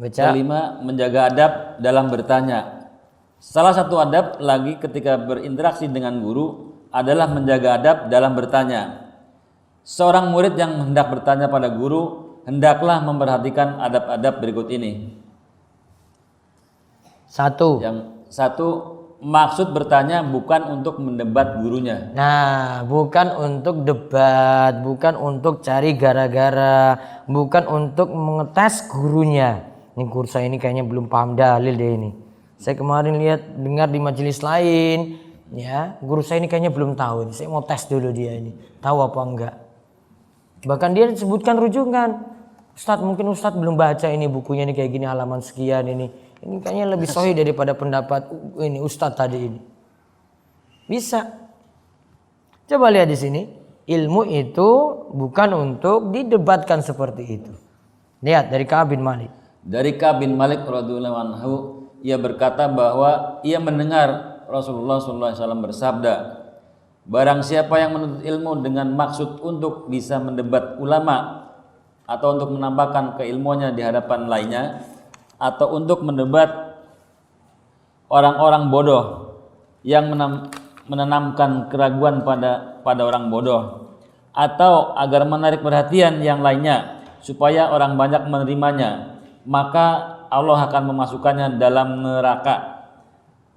Baca. Kelima, menjaga adab dalam bertanya. Salah satu adab lagi ketika berinteraksi dengan guru adalah menjaga adab dalam bertanya. Seorang murid yang hendak bertanya pada guru hendaklah memperhatikan adab-adab berikut ini. Yang satu, maksud bertanya bukan untuk mendebat gurunya. Nah, bukan untuk debat, bukan untuk cari gara-gara, bukan untuk mengetes gurunya. Ini guru saya ini kayaknya belum paham dalil deh ini. Saya kemarin dengar di majelis lain, ya, guru saya ini kayaknya belum tahu ini. Saya mau tes dulu dia ini, tahu apa enggak. Bahkan dia disebutkan rujukan. Ustadz, mungkin Ustadz belum baca ini bukunya ini kayak gini, halaman sekian ini. Ini kayaknya lebih sahih daripada pendapat ini Ustadz tadi ini. Bisa. Coba lihat di sini. Ilmu itu bukan untuk didebatkan seperti itu. Lihat dari Ka'ab bin Malik. Dari Ka'ab bin Malik radhiyallahu anhu, ia berkata bahwa ia mendengar Rasulullah SAW bersabda, barang siapa yang menuntut ilmu dengan maksud untuk bisa mendebat ulama, atau untuk menampakkan keilmuannya di hadapan lainnya, atau untuk mendebat orang-orang bodoh yang menanamkan keraguan pada orang bodoh, atau agar menarik perhatian yang lainnya supaya orang banyak menerimanya, maka Allah akan memasukkannya dalam neraka.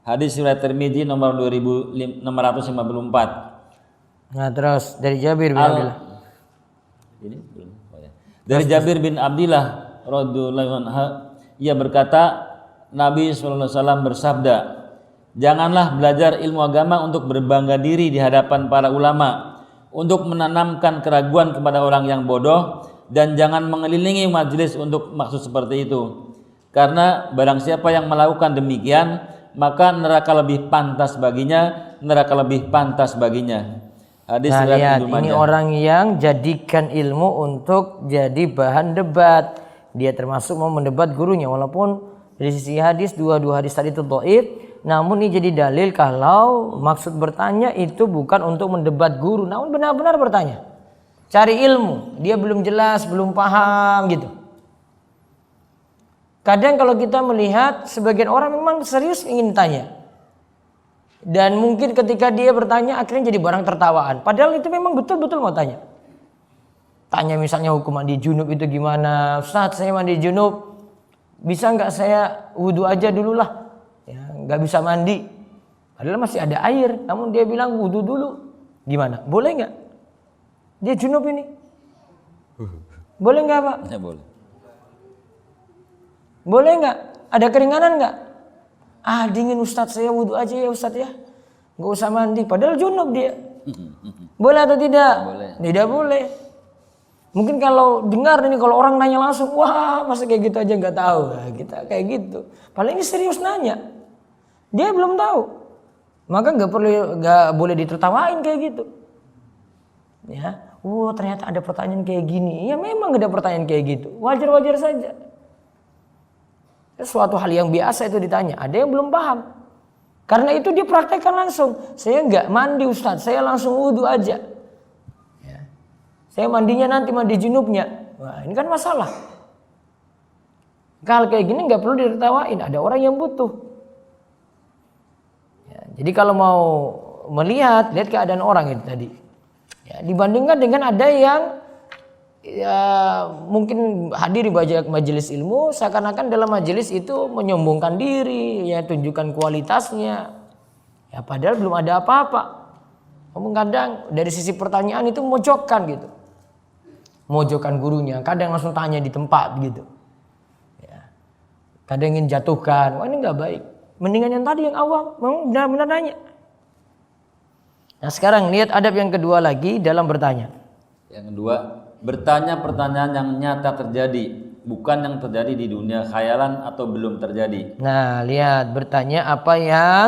Hadis riwayat Tirmidzi nomor 2654. Nah, terus dari Jabir bin Abdullah. Dari Jabir bin Abdullah radhiyallahu anhu, ia berkata, Nabi sallallahu alaihi wasallam bersabda, janganlah belajar ilmu agama untuk berbangga diri di hadapan para ulama, untuk menanamkan keraguan kepada orang yang bodoh, dan jangan mengelilingi majelis untuk maksud seperti itu. Karena barang siapa yang melakukan demikian, maka neraka lebih pantas baginya, Hadis lihat, ini orang yang jadikan ilmu untuk jadi bahan debat. Dia termasuk mau mendebat gurunya, walaupun dari sisi hadis dua hadis tadi itu dhaif, namun ini jadi dalil kalau maksud bertanya itu bukan untuk mendebat guru, namun benar-benar bertanya. Cari ilmu, dia belum jelas, belum paham gitu. Kadang kalau kita melihat sebagian orang memang serius ingin tanya. Dan mungkin ketika dia bertanya akhirnya jadi barang tertawaan. Padahal itu memang betul-betul mau tanya. Tanya misalnya hukum mandi junub itu gimana? Ustadz, saya mandi junub, bisa nggak saya wudhu aja dulu lah? Ya, nggak bisa mandi. Padahal masih ada air, namun dia bilang wudhu dulu. Gimana? Boleh nggak? Dia junub ini. Boleh nggak Pak? Ya, boleh. Boleh nggak? Ada keringanan nggak? Dingin Ustadz, saya wudhu aja ya Ustadz ya. Nggak usah mandi. Padahal junub dia. Boleh atau tidak? Boleh. Tidak boleh. Mungkin kalau dengar ini, kalau orang nanya langsung, wah masa kayak gitu aja nggak tahu. Nah, kita kayak gitu. Padahal ini serius nanya. Dia belum tahu. Maka nggak boleh ditertawain kayak gitu. Ya, ternyata ada pertanyaan kayak gini. Ya memang ada pertanyaan kayak gitu. Wajar-wajar saja. Suatu hal yang biasa itu ditanya. Ada yang belum paham. Karena itu dia praktekkan langsung. Saya nggak mandi Ustadz, saya langsung wudhu aja. Ya. Saya mandinya nanti mandi junubnya. Wah, ini kan masalah. Kalau kayak gini nggak perlu ditertawain. Ada orang yang butuh. Ya, jadi kalau mau lihat keadaan orang itu tadi. Ya, dibandingkan dengan ada yang ya mungkin hadir di majelis ilmu seakan-akan dalam majelis itu menyombongkan diri, ya tunjukkan kualitasnya. Ya padahal belum ada apa-apa. Kadang dari sisi pertanyaan itu memojokkan gitu. Memojokkan gurunya, kadang langsung tanya di tempat gitu. Ya. Kadang ingin jatuhkan, wah ini nggak baik. Mendingan yang tadi yang awam, memang benar-benar nanya. Nah sekarang lihat adab yang kedua lagi dalam bertanya. Yang kedua, bertanya pertanyaan yang nyata terjadi, bukan yang terjadi di dunia khayalan atau belum terjadi. Nah lihat, bertanya apa yang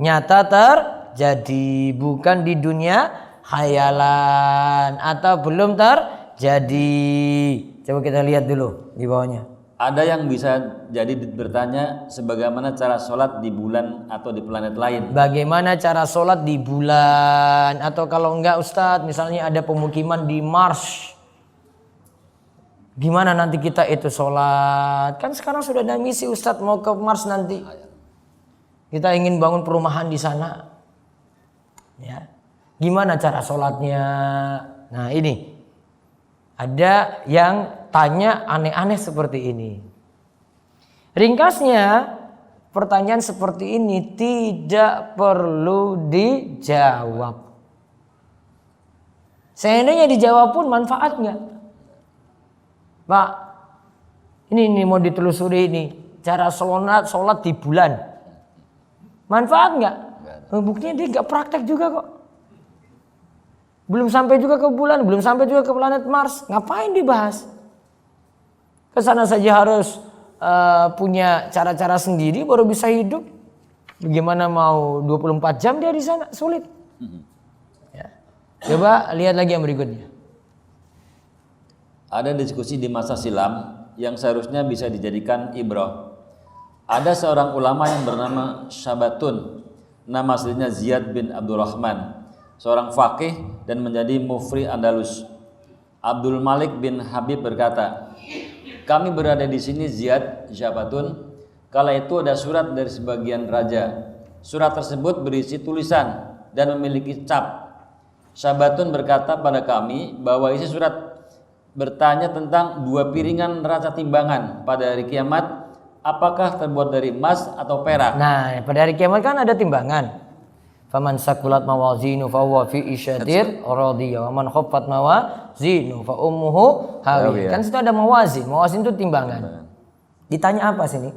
nyata terjadi, bukan di dunia khayalan atau belum terjadi. Coba kita lihat dulu di bawahnya. Ada yang bisa jadi bertanya sebagaimana cara sholat di bulan atau di planet lain. Bagaimana cara sholat di bulan, atau kalau enggak Ustadz misalnya ada pemukiman di Mars, gimana nanti kita itu sholat? Kan sekarang sudah ada misi Ustadz mau ke Mars nanti. Kita ingin bangun perumahan di sana. Ya. Gimana cara sholatnya? Nah ini. Ada yang tanya aneh-aneh seperti ini. Ringkasnya, pertanyaan seperti ini tidak perlu dijawab. Seandainya dijawab pun manfaat nggak? Pak, ini mau ditelusuri ini. Cara sholat di bulan. Manfaat nggak? Buktinya dia nggak praktek juga kok. Belum sampai juga ke bulan, belum sampai juga ke planet Mars. Ngapain dibahas? Kesana saja harus punya cara-cara sendiri baru bisa hidup. Bagaimana mau 24 jam dia di sana? Sulit. Ya. Coba lihat lagi yang berikutnya. Ada diskusi di masa silam yang seharusnya bisa dijadikan ibrah. Ada seorang ulama yang bernama Syabatun. Nama aslinya Ziyad bin Abdurrahman. Seorang faqih dan menjadi mufti Andalus. Abdul Malik bin Habib berkata, kami berada di sini Ziyad, Syabatun. Kala itu ada surat dari sebagian raja. Surat tersebut berisi tulisan dan memiliki cap. Syabatun berkata pada kami bahwa isi surat bertanya tentang 2 piringan neraca timbangan pada hari kiamat, apakah terbuat dari emas atau perak. Nah, pada hari kiamat kan ada timbangan. Faman sakulat mawazinu fa huwa fi isyatir radiyah wa man khaffat mawazinu fa ummuhu hawiyah. Kan situ ada mawazin. Mawazin itu timbangan. Ditanya apa sini?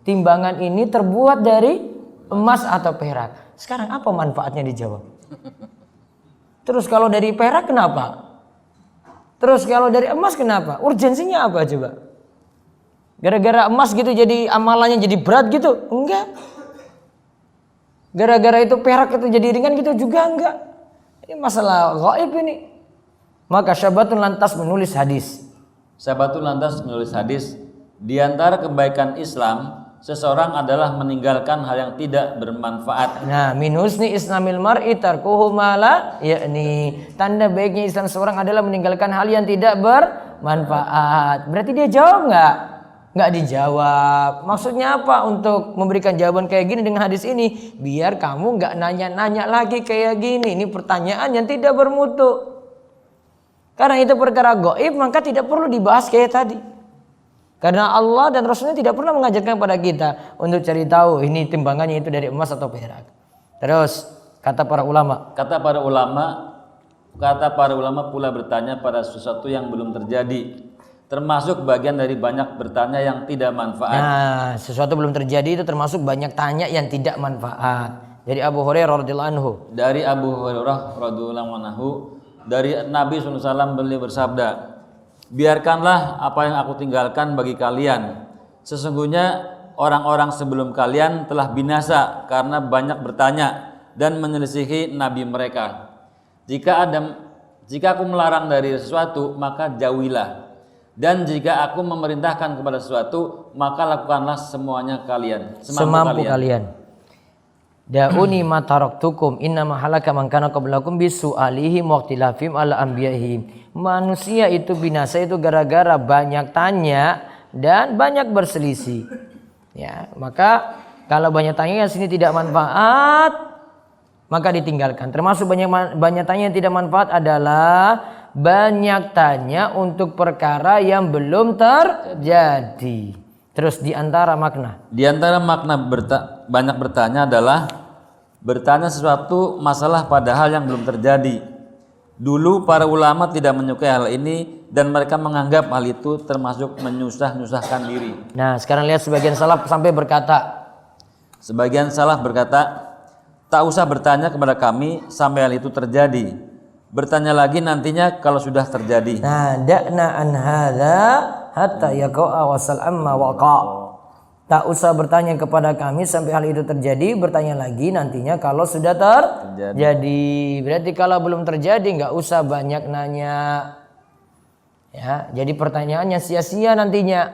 Timbangan ini terbuat dari emas atau perak. Sekarang apa manfaatnya dijawab? Terus kalau dari perak kenapa? Terus kalau dari emas kenapa? Urgensinya apa coba? Gara-gara emas gitu jadi amalannya jadi berat gitu? Enggak. Gara-gara itu perak itu jadi ringan gitu juga enggak. Ini masalah gaib ini. Maka Syabatun lantas menulis hadis. Syabatun lantas menulis hadis. Di antara kebaikan Islam, seseorang adalah meninggalkan hal yang tidak bermanfaat. Nah, min husni islamil mar'i tarkuhu ma la yakni. Tanda baiknya Islam seorang adalah meninggalkan hal yang tidak bermanfaat. Berarti dia jawab enggak? Nggak dijawab. Maksudnya apa untuk memberikan jawaban kayak gini dengan hadis ini? Biar kamu nggak nanya-nanya lagi kayak gini. Ini pertanyaan yang tidak bermutu. Karena itu perkara gaib, maka tidak perlu dibahas kayak tadi. Karena Allah dan Rasulnya tidak pernah mengajarkan kepada kita untuk cari tahu ini timbangannya itu dari emas atau perak. Terus kata para ulama. Kata para ulama pula bertanya pada sesuatu yang belum terjadi. Termasuk bagian dari banyak bertanya yang tidak manfaat. Nah, sesuatu belum terjadi itu termasuk banyak tanya yang tidak manfaat. Dari Abu Hurairah radhiyallahu anhu. Dari Abu Hurairah radhiyallahu anhu, dari Nabi SAW beliau bersabda, biarkanlah apa yang aku tinggalkan bagi kalian. Sesungguhnya orang-orang sebelum kalian telah binasa karena banyak bertanya dan menyelisihi nabi mereka. Jika aku melarang dari sesuatu, maka jauhilah. Dan jika aku memerintahkan kepada sesuatu, maka lakukanlah semuanya kalian. Semampu kalian. Da'uni ma taraktukum innama halaka man kana qablakum bisu'alihim wa ikhtilafihim ala anbiya'ihim. Manusia itu binasa itu gara-gara banyak tanya dan banyak berselisih. Ya, maka kalau banyak tanya yang sini tidak manfaat, maka ditinggalkan. Termasuk banyak tanya yang tidak manfaat adalah banyak tanya untuk perkara yang belum terjadi. Terus di antara makna banyak bertanya adalah bertanya sesuatu masalah padahal yang belum terjadi. Dulu para ulama tidak menyukai hal ini dan mereka menganggap hal itu termasuk menyusahkan diri. Nah, sekarang lihat sebagian salaf berkata, tak usah bertanya kepada kami sampai hal itu terjadi. Bertanya lagi nantinya kalau sudah terjadi. Nah, da'na an hadza hatta yaqa'a wasal amma waqa. Tak usah bertanya kepada kami sampai hal itu terjadi, bertanya lagi nantinya kalau sudah terjadi. Berarti kalau belum terjadi nggak usah banyak nanya. Ya, jadi pertanyaannya sia-sia nantinya.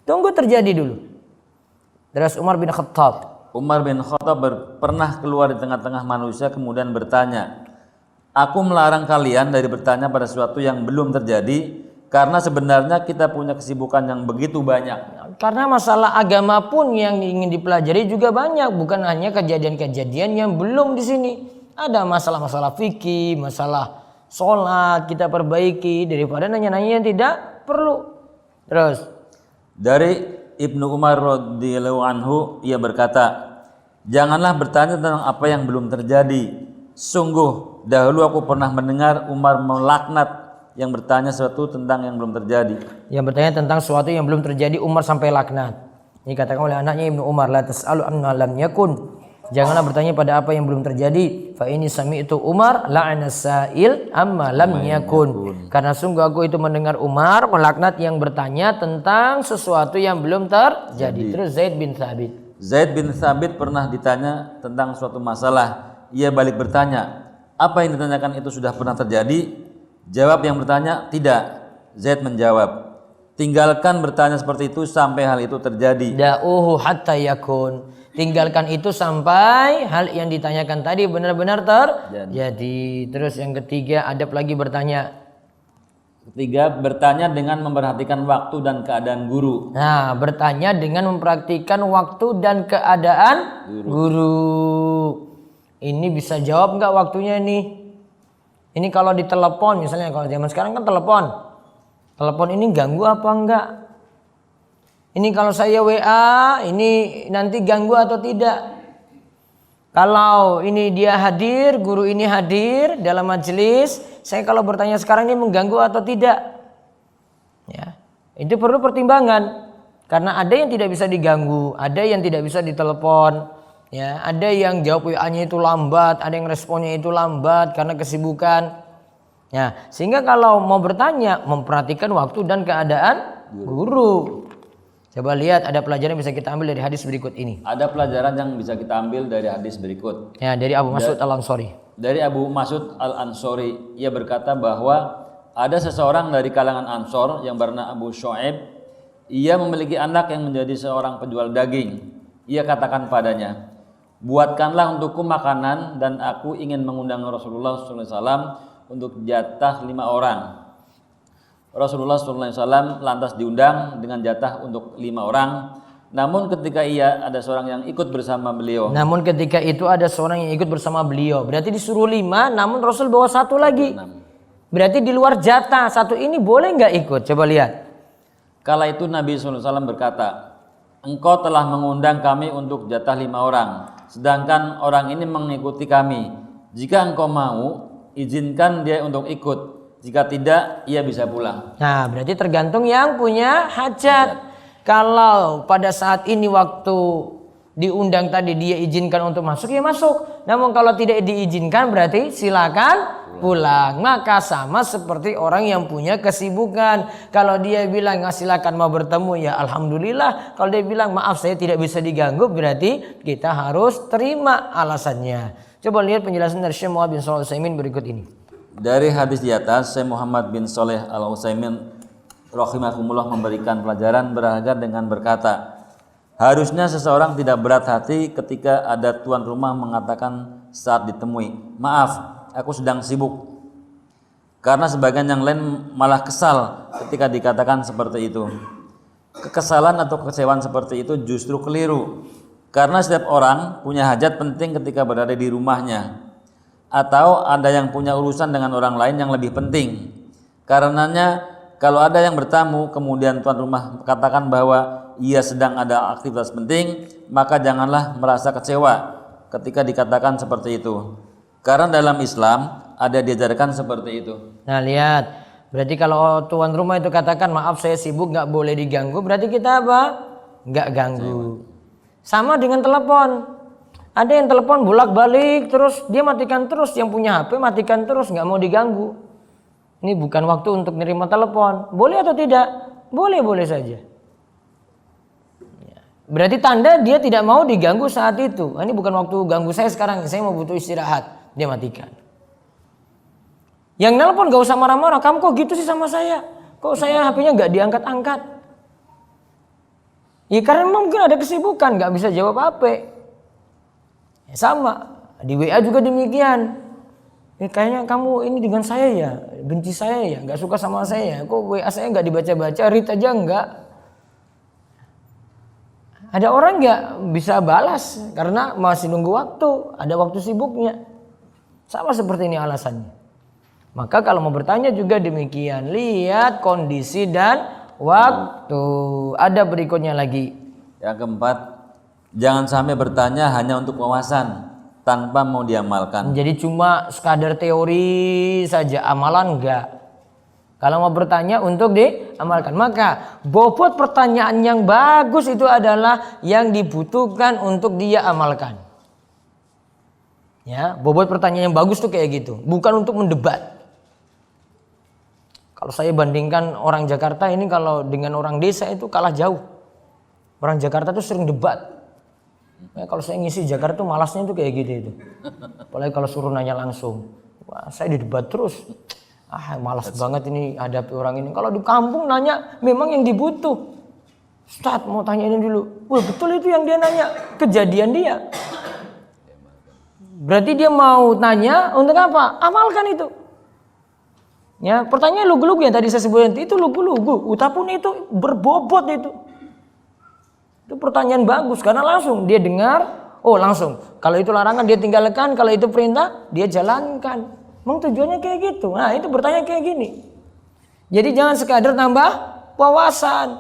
Tunggu terjadi dulu. Terus Umar bin Khattab pernah keluar di tengah-tengah manusia kemudian bertanya, aku melarang kalian dari bertanya pada sesuatu yang belum terjadi karena sebenarnya kita punya kesibukan yang begitu banyak. Karena masalah agama pun yang ingin dipelajari juga banyak, bukan hanya kejadian-kejadian yang belum di sini. Ada masalah-masalah fikih, masalah sholat kita perbaiki daripada nanya-nanya yang tidak perlu. Terus dari Ibnu Umar radhiyallahu anhu ia berkata, janganlah bertanya tentang apa yang belum terjadi. Sungguh dahulu aku pernah mendengar Umar melaknat yang bertanya sesuatu tentang yang belum terjadi. Yang bertanya tentang sesuatu yang belum terjadi Umar sampai laknat. Ini katakan oleh anaknya Ibnu Umar, la tas'alu amma lam yakun. Janganlah bertanya pada apa yang belum terjadi. Fa ini sami'tu Umar la'ana sa'il amma lam yakun. Karena sungguh aku itu mendengar Umar melaknat yang bertanya tentang sesuatu yang belum terjadi. Terus Zaid bin Thabit pernah ditanya tentang suatu masalah. Ia balik bertanya, apa yang ditanyakan itu sudah pernah terjadi? Jawab yang bertanya, tidak. Zaid menjawab, tinggalkan bertanya seperti itu sampai hal itu terjadi. Da'uhu hatta yakun. Tinggalkan itu sampai hal yang ditanyakan tadi benar-benar terjadi. Terus yang ketiga, adab lagi bertanya. Ketiga, bertanya dengan memperhatikan waktu dan keadaan guru. Nah, bertanya dengan memperhatikan waktu dan keadaan guru. Ini bisa jawab nggak waktunya nih? Ini kalau ditelepon misalnya, kalau zaman sekarang kan telepon ini ganggu apa enggak? Ini kalau saya WA, ini nanti ganggu atau tidak? Kalau ini dia hadir, guru ini hadir dalam majelis, saya kalau bertanya sekarang ini mengganggu atau tidak? Ya, itu perlu pertimbangan. Karena ada yang tidak bisa diganggu, ada yang tidak bisa ditelepon. Ya, ada yang jawab WA-nya itu lambat, ada yang responnya itu lambat karena kesibukan. Ya, sehingga kalau mau bertanya, memperhatikan waktu dan keadaan guru. Coba lihat, ada pelajaran yang bisa kita ambil dari hadis berikut ini. Ada pelajaran yang bisa kita ambil dari hadis berikut. Ya, dari Abu Mas'ud Al-Ansari. Dari Abu Mas'ud Al-Ansari, ia berkata bahwa ada seseorang dari kalangan Ansor yang bernama Abu Shu'aib. Ia memiliki anak yang menjadi seorang penjual daging. Ia katakan padanya, buatkanlah untukku makanan dan aku ingin mengundang Rasulullah SAW untuk jatah 5 orang. Rasulullah SAW lantas diundang dengan jatah untuk 5 orang. Namun ketika ada seorang yang ikut bersama beliau. Berarti disuruh 5, namun Rasul bawa 1 lagi. 6. Berarti di luar jatah 1 ini boleh nggak ikut? Coba lihat. Kala itu Nabi SAW berkata, engkau telah mengundang kami untuk jatah 5 orang. Sedangkan orang ini mengikuti kami. Jika engkau mau, izinkan dia untuk ikut. Jika tidak, ia bisa pulang. Nah, berarti tergantung yang punya hajat. Kalau pada saat ini waktu diundang tadi dia izinkan untuk masuk, ya masuk. Namun kalau tidak diizinkan berarti silakan pulang. Maka sama seperti orang yang punya kesibukan. Kalau dia bilang silakan mau bertemu, ya alhamdulillah. Kalau dia bilang maaf saya tidak bisa diganggu, berarti kita harus terima alasannya. Coba lihat penjelasan dari Syekh Muhammad bin Shalih Al-Utsaimin berikut ini. Dari hadis di atas, Syekh Muhammad bin Shalih Al-Utsaimin rahimahumullah memberikan pelajaran berharga dengan berkata, harusnya seseorang tidak berat hati ketika ada tuan rumah mengatakan saat ditemui, maaf, aku sedang sibuk. Karena sebagian yang lain malah kesal ketika dikatakan seperti itu. Kekesalan atau kekecewaan seperti itu justru keliru. Karena setiap orang punya hajat penting ketika berada di rumahnya. atau ada yang punya urusan dengan orang lain yang lebih penting. Karenanya kalau ada yang bertamu kemudian tuan rumah katakan bahwa ia sedang ada aktivitas penting, maka janganlah merasa kecewa ketika dikatakan seperti itu. Karena dalam Islam ada diajarkan seperti itu. Nah lihat, berarti kalau tuan rumah itu katakan maaf saya sibuk nggak boleh diganggu, berarti kita apa? Nggak ganggu. Sama dengan telepon. Ada yang telepon bolak-balik terus dia matikan terus, yang punya HP matikan terus, nggak mau diganggu. Ini bukan waktu untuk nerima telepon. Boleh atau tidak? Boleh saja. Berarti tanda dia tidak mau diganggu saat itu. Ini bukan waktu ganggu saya sekarang, saya mau butuh istirahat. Dia matikan. Yang nelpon gak usah marah-marah, kamu kok gitu sih sama saya? Kok saya HP-nya gak diangkat-angkat? Ya karena mungkin ada kesibukan, gak bisa jawab HP. Ya, sama, di WA juga demikian. Kayaknya kamu ini dengan saya ya, benci saya ya, gak suka sama saya. Kok WA saya gak dibaca-baca, read aja enggak. Ada orang gak bisa balas karena masih nunggu waktu, ada waktu sibuknya. Sama seperti ini alasannya. Maka kalau mau bertanya juga demikian, lihat kondisi dan waktu. Ada berikutnya lagi. Yang keempat, jangan sampai bertanya hanya untuk wawasan tanpa mau diamalkan. Jadi cuma sekadar teori saja, amalan enggak. Kalau mau bertanya untuk diamalkan, maka bobot pertanyaan yang bagus itu adalah yang dibutuhkan untuk dia amalkan. Ya, bobot pertanyaan yang bagus tuh kayak gitu, bukan untuk mendebat. Kalau saya bandingkan orang Jakarta ini kalau dengan orang desa itu kalah jauh. Orang Jakarta tuh sering debat. Ya, kalau saya ngisi Jakarta tuh malasnya tuh kayak gitu itu. Apalagi kalau suruh nanya langsung. Wah, saya didebat terus. Malas banget ini hadapi orang ini. Kalau di kampung nanya memang yang dibutuh. Ustaz mau tanya ini dulu. Wah betul itu yang dia nanya. Kejadian dia. Berarti dia mau tanya untuk apa? Amalkan itu. Ya, pertanyaan lugu-lugu yang tadi saya sebutkan itu lugu-lugu. Utapun itu berbobot itu. Itu pertanyaan bagus karena langsung dia dengar, oh langsung. Kalau itu larangan dia tinggalkan, kalau itu perintah dia jalankan. Memang tujuannya kayak gitu. Nah, itu bertanya kayak gini. Jadi jangan sekadar tambah wawasan.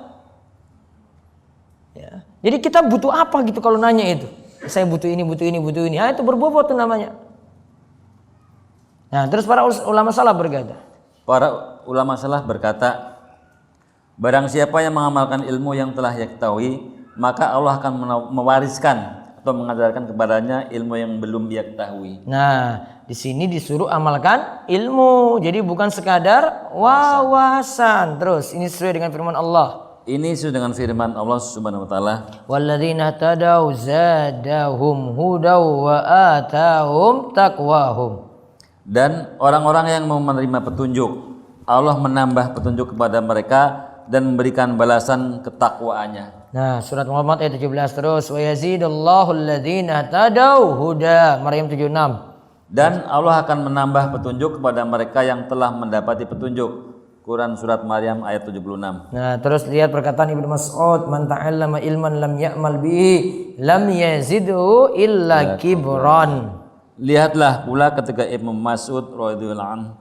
Ya. Jadi kita butuh apa gitu kalau nanya itu? Saya butuh ini, butuh ini, butuh ini. Nah, itu berbobot tuh namanya. Nah, terus para ulama salaf berkata. Para ulama salaf berkata, barang siapa yang mengamalkan ilmu yang telah ia ketahui, maka Allah akan mewariskan atau mengajarkan kepadanya ilmu yang belum dia ketahui. Nah, di sini disuruh amalkan ilmu. Jadi bukan sekadar wawasan. Terus ini sesuai dengan firman Allah. Ini sesuai dengan firman Allah Subhanahu wa taala. Walladzina tadaw zadahum hudaw wa atahum taqwahum. Dan orang-orang yang mau menerima petunjuk, Allah menambah petunjuk kepada mereka dan memberikan balasan ketakwaannya. Nah, surat Muhammad ayat 17 terus, wa yazidallahu alladzina tadaw huda, Maryam 76. Dan Allah akan menambah petunjuk kepada mereka yang telah mendapati petunjuk. Quran surat Maryam ayat 76. Nah, terus lihat perkataan Ibnu Mas'ud, man ta'allama ilman lam ya'mal bihi lam yazidhu illa kibran. Lihatlah pula ketika Ibnu Mas'ud radhiyallahu anhu,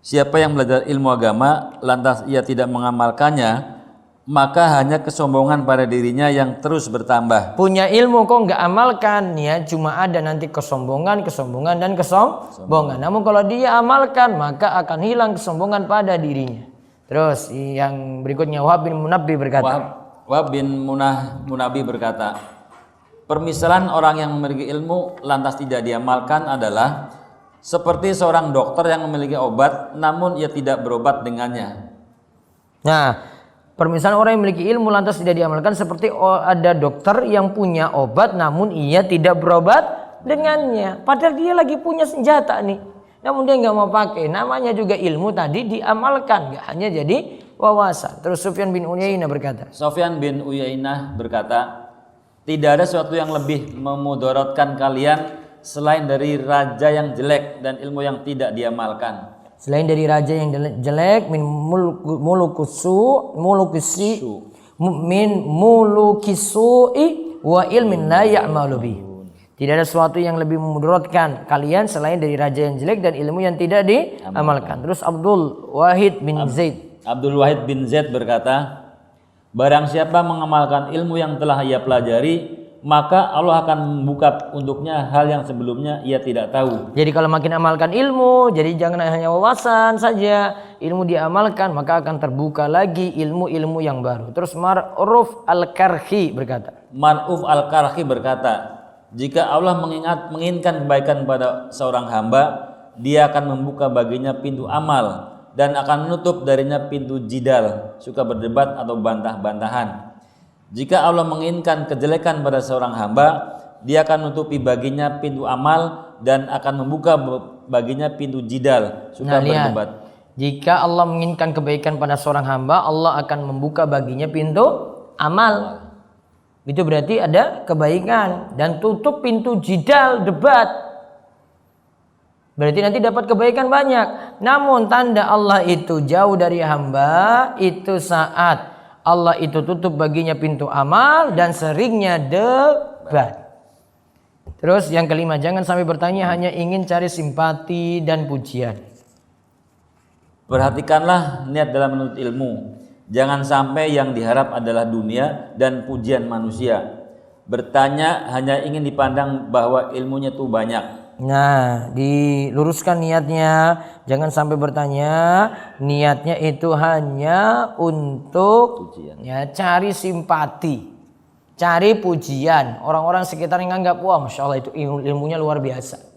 siapa yang belajar ilmu agama lantas ia tidak mengamalkannya, maka hanya kesombongan pada dirinya yang terus bertambah. Punya ilmu kok nggak amalkan, ya cuma ada nanti kesombongan dan kesombongan. Namun kalau dia amalkan maka akan hilang kesombongan pada dirinya. Terus yang berikutnya Wahab bin Munabbi berkata. Wahab bin Munabbi berkata, permisalan orang yang memiliki ilmu lantas tidak diamalkan adalah seperti seorang dokter yang memiliki obat namun ia tidak berobat dengannya. Nah, permisalan orang yang memiliki ilmu lantas tidak diamalkan seperti ada dokter yang punya obat namun ia tidak berobat dengannya. Padahal dia lagi punya senjata nih, namun dia nggak mau pakai. Namanya juga ilmu tadi diamalkan, nggak hanya jadi wawasan. Terus Sufyan bin Uyainah berkata. Sufyan bin Uyainah berkata, tidak ada sesuatu yang lebih memudaratkan kalian selain dari raja yang jelek dan ilmu yang tidak diamalkan. Selain dari raja yang jelek, min mulukisu'i wa ilmin la ya'malu bih. Tidak ada sesuatu yang lebih memudaratkan kalian selain dari raja yang jelek dan ilmu yang tidak diamalkan. Terus Abdul Wahid bin Zaid berkata, barang siapa mengamalkan ilmu yang telah ia pelajari, maka Allah akan membuka untuknya hal yang sebelumnya ia tidak tahu. Jadi kalau makin amalkan ilmu, jadi jangan hanya wawasan saja, ilmu diamalkan, maka akan terbuka lagi ilmu-ilmu yang baru. Terus Mar'uf Al-Karhi berkata, jika Allah menginginkan kebaikan pada seorang hamba, Dia akan membuka baginya pintu amal dan akan menutup darinya pintu jidal, suka berdebat atau bantah-bantahan. Jika Allah menginginkan kejelekan pada seorang hamba, Dia akan menutupi baginya pintu amal dan akan membuka baginya pintu jidal, suka berdebat. Jika Allah menginginkan kebaikan pada seorang hamba, Allah akan membuka baginya pintu amal. Itu berarti ada kebaikan, dan tutup pintu jidal, debat. Berarti nanti dapat kebaikan banyak. Namun tanda Allah itu jauh dari hamba itu saat Allah itu tutup baginya pintu amal dan seringnya debat. Terus yang kelima, jangan sampai bertanya hanya ingin cari simpati dan pujian. Perhatikanlah niat dalam menuntut ilmu. Jangan sampai yang diharap adalah dunia dan pujian manusia. Bertanya hanya ingin dipandang bahwa ilmunya itu banyak. Nah, diluruskan niatnya. Jangan sampai bertanya, niatnya itu hanya untuk cari simpati, cari pujian. Orang-orang sekitar yang nganggap, wah Masya Allah itu ilmunya luar biasa.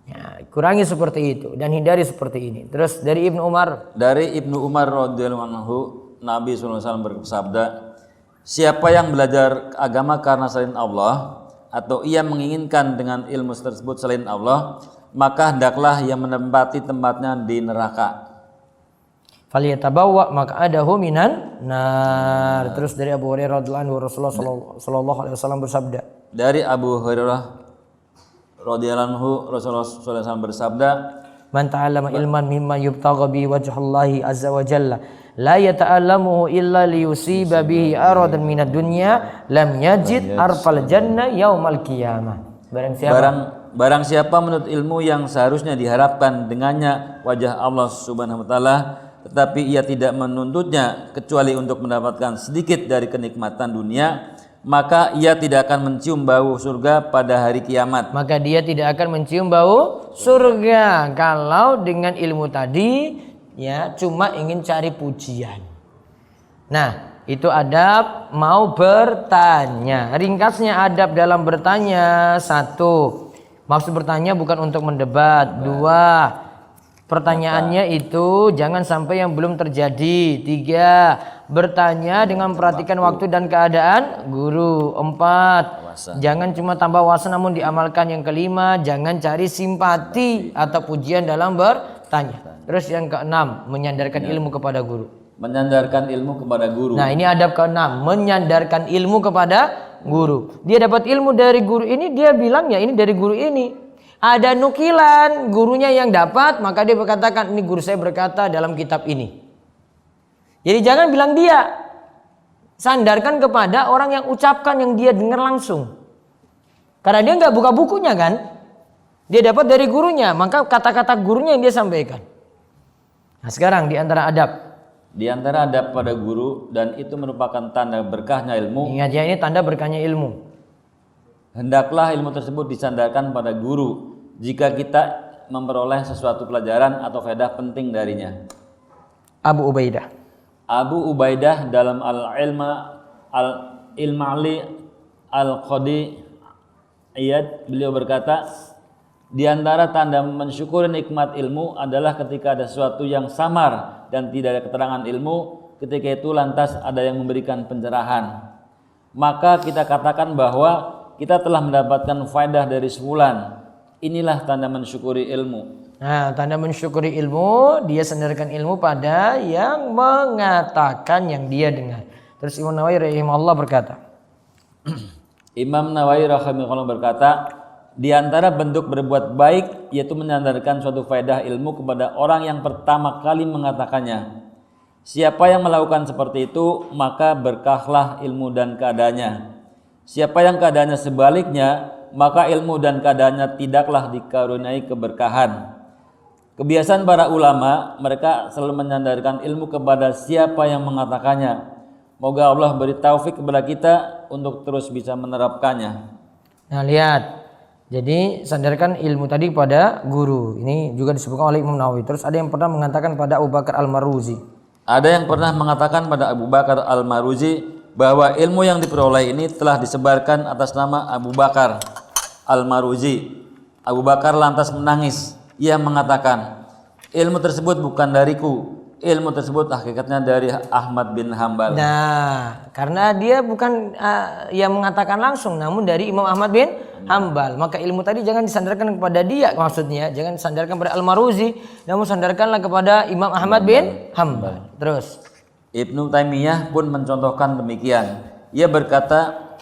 Ya, kurangi seperti itu dan hindari seperti ini. Terus dari Ibnu Umar radhiyallahu anhu, Nabi SAW bersabda, siapa yang belajar agama karena selain Allah atau ia menginginkan dengan ilmu tersebut selain Allah, maka hendaklah ia menempati tempatnya di neraka. Falyatabawwa maq'adahu minan nar. Terus dari Abu Hurairah radhiyallahu anhu, Rasulullah sallallahu alaihi wasallam bersabda. Dari Abu Hurairah radhiyallahu anhu, Rasulullah sallallahu alaihi wasallam bersabda, man ta'allama ilman mimma yubtagha bihi wajhullahi azza wa jalla la yata'allamuhu illa liyusiba bihi aradan minad dunya lam yajid arfal jannah yaumal qiyamah. Barang siapa menuntut ilmu yang seharusnya diharapkan dengannya wajah Allah Subhanahu wa taala, tetapi ia tidak menuntutnya kecuali untuk mendapatkan sedikit dari kenikmatan dunia, maka ia tidak akan mencium bau surga pada hari kiamat. Maka dia tidak akan mencium bau surga kalau dengan ilmu tadi ya cuma ingin cari pujian. Nah, itu adab mau bertanya. Ringkasnya adab dalam bertanya: 1. Maksud bertanya bukan untuk mendebat. 2. Pertanyaannya itu jangan sampai yang belum terjadi. 3. Bertanya dengan memperhatikan waktu dan keadaan guru. 4. Jangan cuma tambah wawasan namun diamalkan. Yang 5. Jangan cari simpati atau pujian dalam bertanya. Terus yang ke-6, menyandarkan ilmu kepada guru. Menyandarkan ilmu kepada guru. Nah, ini adab ke-6, menyandarkan ilmu kepada guru. Dia dapat ilmu dari guru ini, dia bilang ya ini dari guru ini. Ada nukilan gurunya yang dapat, maka dia berkatakan ini guru saya berkata dalam kitab ini. Jadi jangan bilang dia. Sandarkan kepada orang yang ucapkan, yang dia dengar langsung. Karena dia nggak buka bukunya kan. Dia dapat dari gurunya, maka kata-kata gurunya yang dia sampaikan. Nah, sekarang di antara adab pada guru, dan itu merupakan tanda berkahnya ilmu. Ingat ya, ini tanda berkahnya ilmu. Hendaklah ilmu tersebut disandarkan pada guru jika kita memperoleh sesuatu pelajaran atau faedah penting darinya. Abu Ubaidah dalam Al-Ilma'li Al-Qadiyat, beliau berkata, di antara tanda mensyukuri nikmat ilmu adalah ketika ada sesuatu yang samar dan tidak ada keterangan ilmu, ketika itu lantas ada yang memberikan pencerahan. Maka kita katakan bahwa kita telah mendapatkan faedah dari sebulan. Inilah tanda mensyukuri ilmu. Nah, tanda mensyukuri ilmu, dia sandarkan ilmu pada yang mengatakan yang dia dengar. Terus Imam Nawawi rahimahullah berkata. Di antara bentuk berbuat baik yaitu menyandarkan suatu faedah ilmu kepada orang yang pertama kali mengatakannya. Siapa yang melakukan seperti itu, maka berkahlah ilmu dan keadaannya. Siapa yang keadaannya sebaliknya, maka ilmu dan keadaannya tidaklah dikaruniai keberkahan. Kebiasaan para ulama, mereka selalu menyandarkan ilmu kepada siapa yang mengatakannya. Moga Allah beri taufik kepada kita untuk terus bisa menerapkannya. Nah lihat, jadi sandarkan ilmu tadi pada guru. Ini juga disebutkan oleh Imam Nawawi. Terus ada yang pernah mengatakan pada Abu Bakar Al-Maruzi. Ada yang pernah mengatakan pada Abu Bakar Al-Maruzi bahwa ilmu yang diperoleh ini telah disebarkan atas nama Abu Bakar Al-Maruzi. Abu Bakar lantas menangis. Ia mengatakan, ilmu tersebut bukan dariku. Ilmu tersebut hakikatnya dari Ahmad bin Hambal. Nah, karena dia bukan yang mengatakan langsung, namun dari Imam Ahmad bin Hambal. Maka ilmu tadi jangan disandarkan kepada dia, maksudnya jangan disandarkan pada Al-Maruzi, namun sandarkanlah kepada Imam Ahmad bin Hambal. Terus Ibnu Taimiyah pun mencontohkan demikian. Ia berkata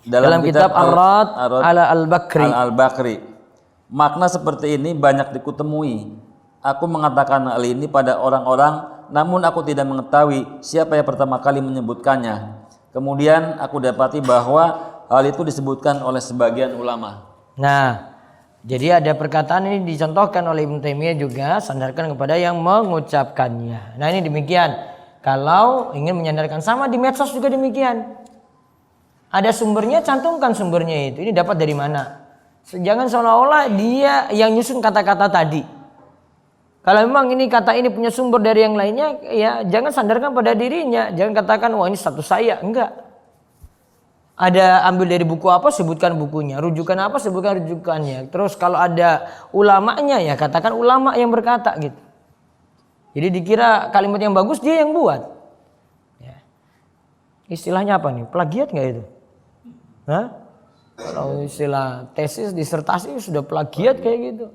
dalam kitab Ar-Rad ala Al-Bakri, makna seperti ini banyak dikutemui. Aku mengatakan hal ini pada orang-orang, namun aku tidak mengetahui siapa yang pertama kali menyebutkannya. Kemudian aku dapati bahwa hal itu disebutkan oleh sebagian ulama. Nah, jadi ada perkataan ini dicontohkan oleh Ibnu Taimiyah juga, sandarkan kepada yang mengucapkannya. Nah ini demikian. Kalau ingin menyandarkan, sama di medsos juga demikian. Ada sumbernya, cantumkan sumbernya itu. Ini dapat dari mana? Jangan seolah-olah dia yang nyusun kata-kata tadi. Kalau memang ini kata ini punya sumber dari yang lainnya, ya jangan sandarkan pada dirinya. Jangan katakan, wah ini status saya. Enggak. Ada ambil dari buku apa, sebutkan bukunya. Rujukan apa, sebutkan rujukannya. Terus kalau ada ulamanya, ya katakan ulama yang berkata gitu. Jadi dikira kalimat yang bagus dia yang buat. Ya. Istilahnya apa nih? Plagiat nggak itu? Hah? Kalau istilah tesis, disertasi sudah plagiat kayak gitu.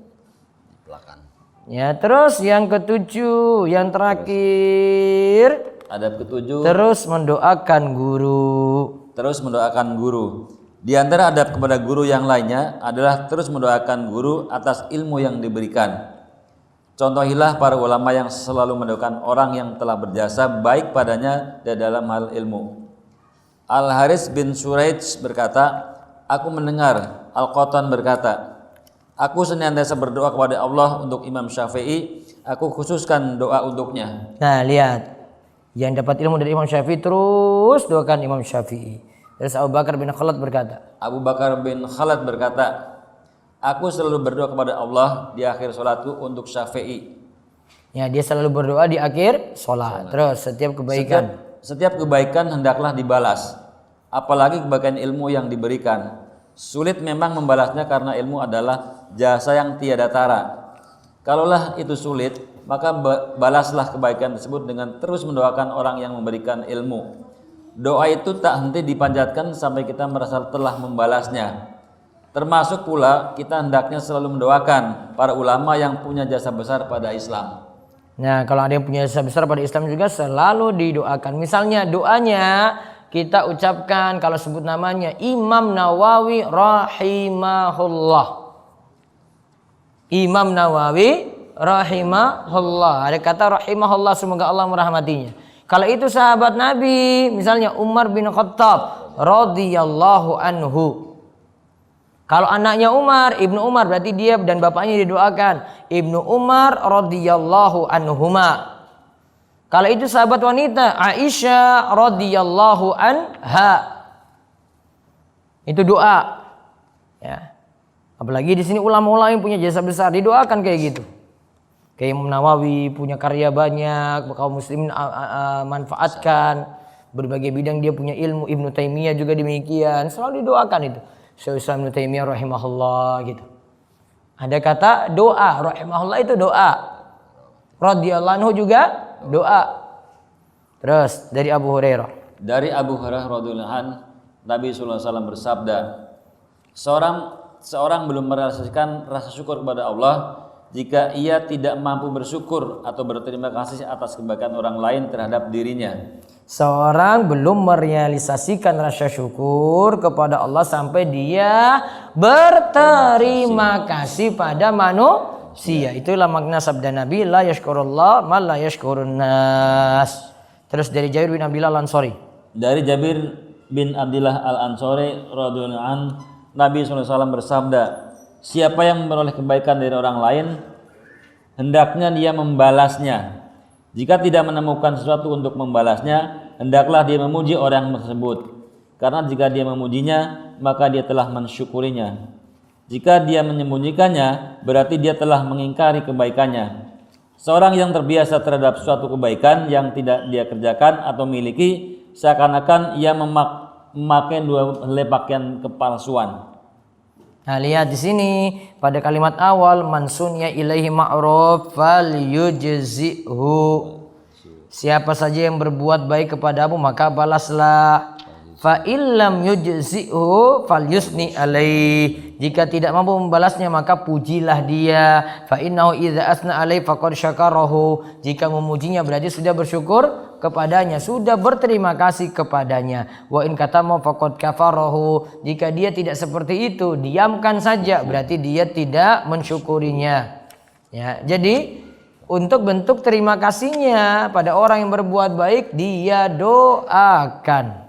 Ya, terus yang ketujuh, yang terakhir. Adab ketujuh. Terus mendoakan guru. Terus mendoakan guru. Di antara adab kepada guru yang lainnya adalah terus mendoakan guru atas ilmu yang diberikan. Contohilah para ulama yang selalu mendoakan orang yang telah berjasa baik padanya dalam hal ilmu. Al-Haris bin Suraij berkata, aku mendengar Al-Qattan berkata, aku senantiasa berdoa kepada Allah untuk Imam Syafi'i, aku khususkan doa untuknya. Nah lihat, yang dapat ilmu dari Imam Syafi'i terus doakan Imam Syafi'i. Terus Abu Bakar bin Khalid berkata, aku selalu berdoa kepada Allah di akhir sholatku untuk Syafi'i. Ya, dia selalu berdoa di akhir sholat. Terus setiap kebaikan hendaklah dibalas, apalagi kebaikan ilmu yang diberikan. Sulit memang membalasnya karena ilmu adalah jasa yang tiada tara. Kalaulah itu sulit, maka balaslah kebaikan tersebut dengan terus mendoakan orang yang memberikan ilmu. Doa itu tak henti dipanjatkan sampai kita merasa telah membalasnya. Termasuk pula kita hendaknya selalu mendoakan para ulama yang punya jasa besar pada Islam. Nah, kalau ada yang punya jasa besar pada Islam juga selalu didoakan. Misalnya doanya kita ucapkan, kalau sebut namanya Imam Nawawi rahimahullah. Imam Nawawi rahimahullah. Ada kata rahimahullah, semoga Allah merahmatinya. Kalau itu sahabat Nabi, misalnya Umar bin Khattab radhiyallahu anhu. Kalau anaknya Umar, Ibnu Umar, berarti dia dan bapaknya didoakan Ibnu Umar radhiyallahu anhuma. Kalau itu sahabat wanita, Aisyah radhiyallahu anha. Itu doa. Ya. Apalagi di sini ulama-ulama yang punya jasa besar didoakan kayak gitu. Kayak Imam Nawawi punya karya banyak, kaum muslimin manfaatkan berbagai bidang, dia punya ilmu. Ibnu Taimiyah juga demikian, selalu didoakan itu. Syaikhul Islam Ibnu Taimiyah rahimahullah gitu. Ada kata doa, rahimahullah itu doa. Radhiyallahu anhu juga doa. Terus dari Abu Hurairah. Dari Abu Hurairah radhiyallahu anhu, Nabi sallallahu alaihi wasallam bersabda, seorang belum merasakan rasa syukur kepada Allah jika ia tidak mampu bersyukur atau berterima kasih atas kebaikan orang lain terhadap dirinya. Seorang belum merealisasikan rasa syukur kepada Allah sampai dia berterima kasih pada manusia. Itulah makna sabda Nabi, la yashkurullah man la yashkurun nas. Terus dari Jabir bin Abdullah Al-Ansari. Dari Jabir bin Abdullah Al-Ansari radhiyallahu anhu, Nabi SAW bersabda, siapa yang memperoleh kebaikan dari orang lain, hendaknya dia membalasnya. Jika tidak menemukan sesuatu untuk membalasnya, hendaklah dia memuji orang tersebut. Karena jika dia memujinya, maka dia telah mensyukurinya. Jika dia menyembunyikannya, berarti dia telah mengingkari kebaikannya. Seorang yang terbiasa terhadap suatu kebaikan yang tidak dia kerjakan atau miliki, seakan-akan ia memakai dua helai pakaian kepalsuan. Nah, lihat di sini pada kalimat awal, man sunya ilaihi ma'ruf falyujzihu. Siapa saja yang berbuat baik kepadamu maka balaslah. Fa illam yujzihu falyusni alaih. Jika tidak mampu membalasnya maka pujilah dia. Fa innahu idza asna alaih faqad syakarahu. Jika memujinya berarti sudah bersyukur kepadanya, sudah berterima kasih kepadanya. Wa in katama faqad kafarahu. Jika dia tidak seperti itu, diamkan saja, berarti dia tidak mensyukurinya. Ya, jadi untuk bentuk terima kasihnya pada orang yang berbuat baik, dia doakan.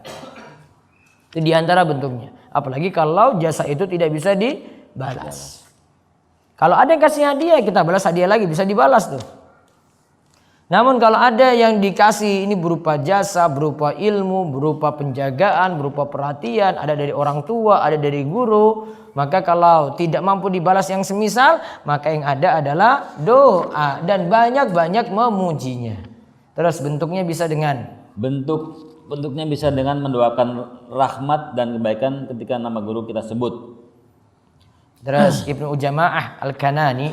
Itu diantara bentuknya. Apalagi kalau jasa itu tidak bisa dibalas. Kalau ada yang kasih hadiah, kita balas hadiah lagi, bisa dibalas tuh. Namun kalau ada yang dikasih ini berupa jasa, berupa ilmu, berupa penjagaan, berupa perhatian, ada dari orang tua, ada dari guru, maka kalau tidak mampu dibalas yang semisal, maka yang ada adalah doa dan banyak-banyak memujinya. Terus bentuknya bisa dengan Bentuknya bisa dengan mendoakan rahmat dan kebaikan ketika nama guru kita sebut. Terus Ibnu Jama'ah Al-Kanani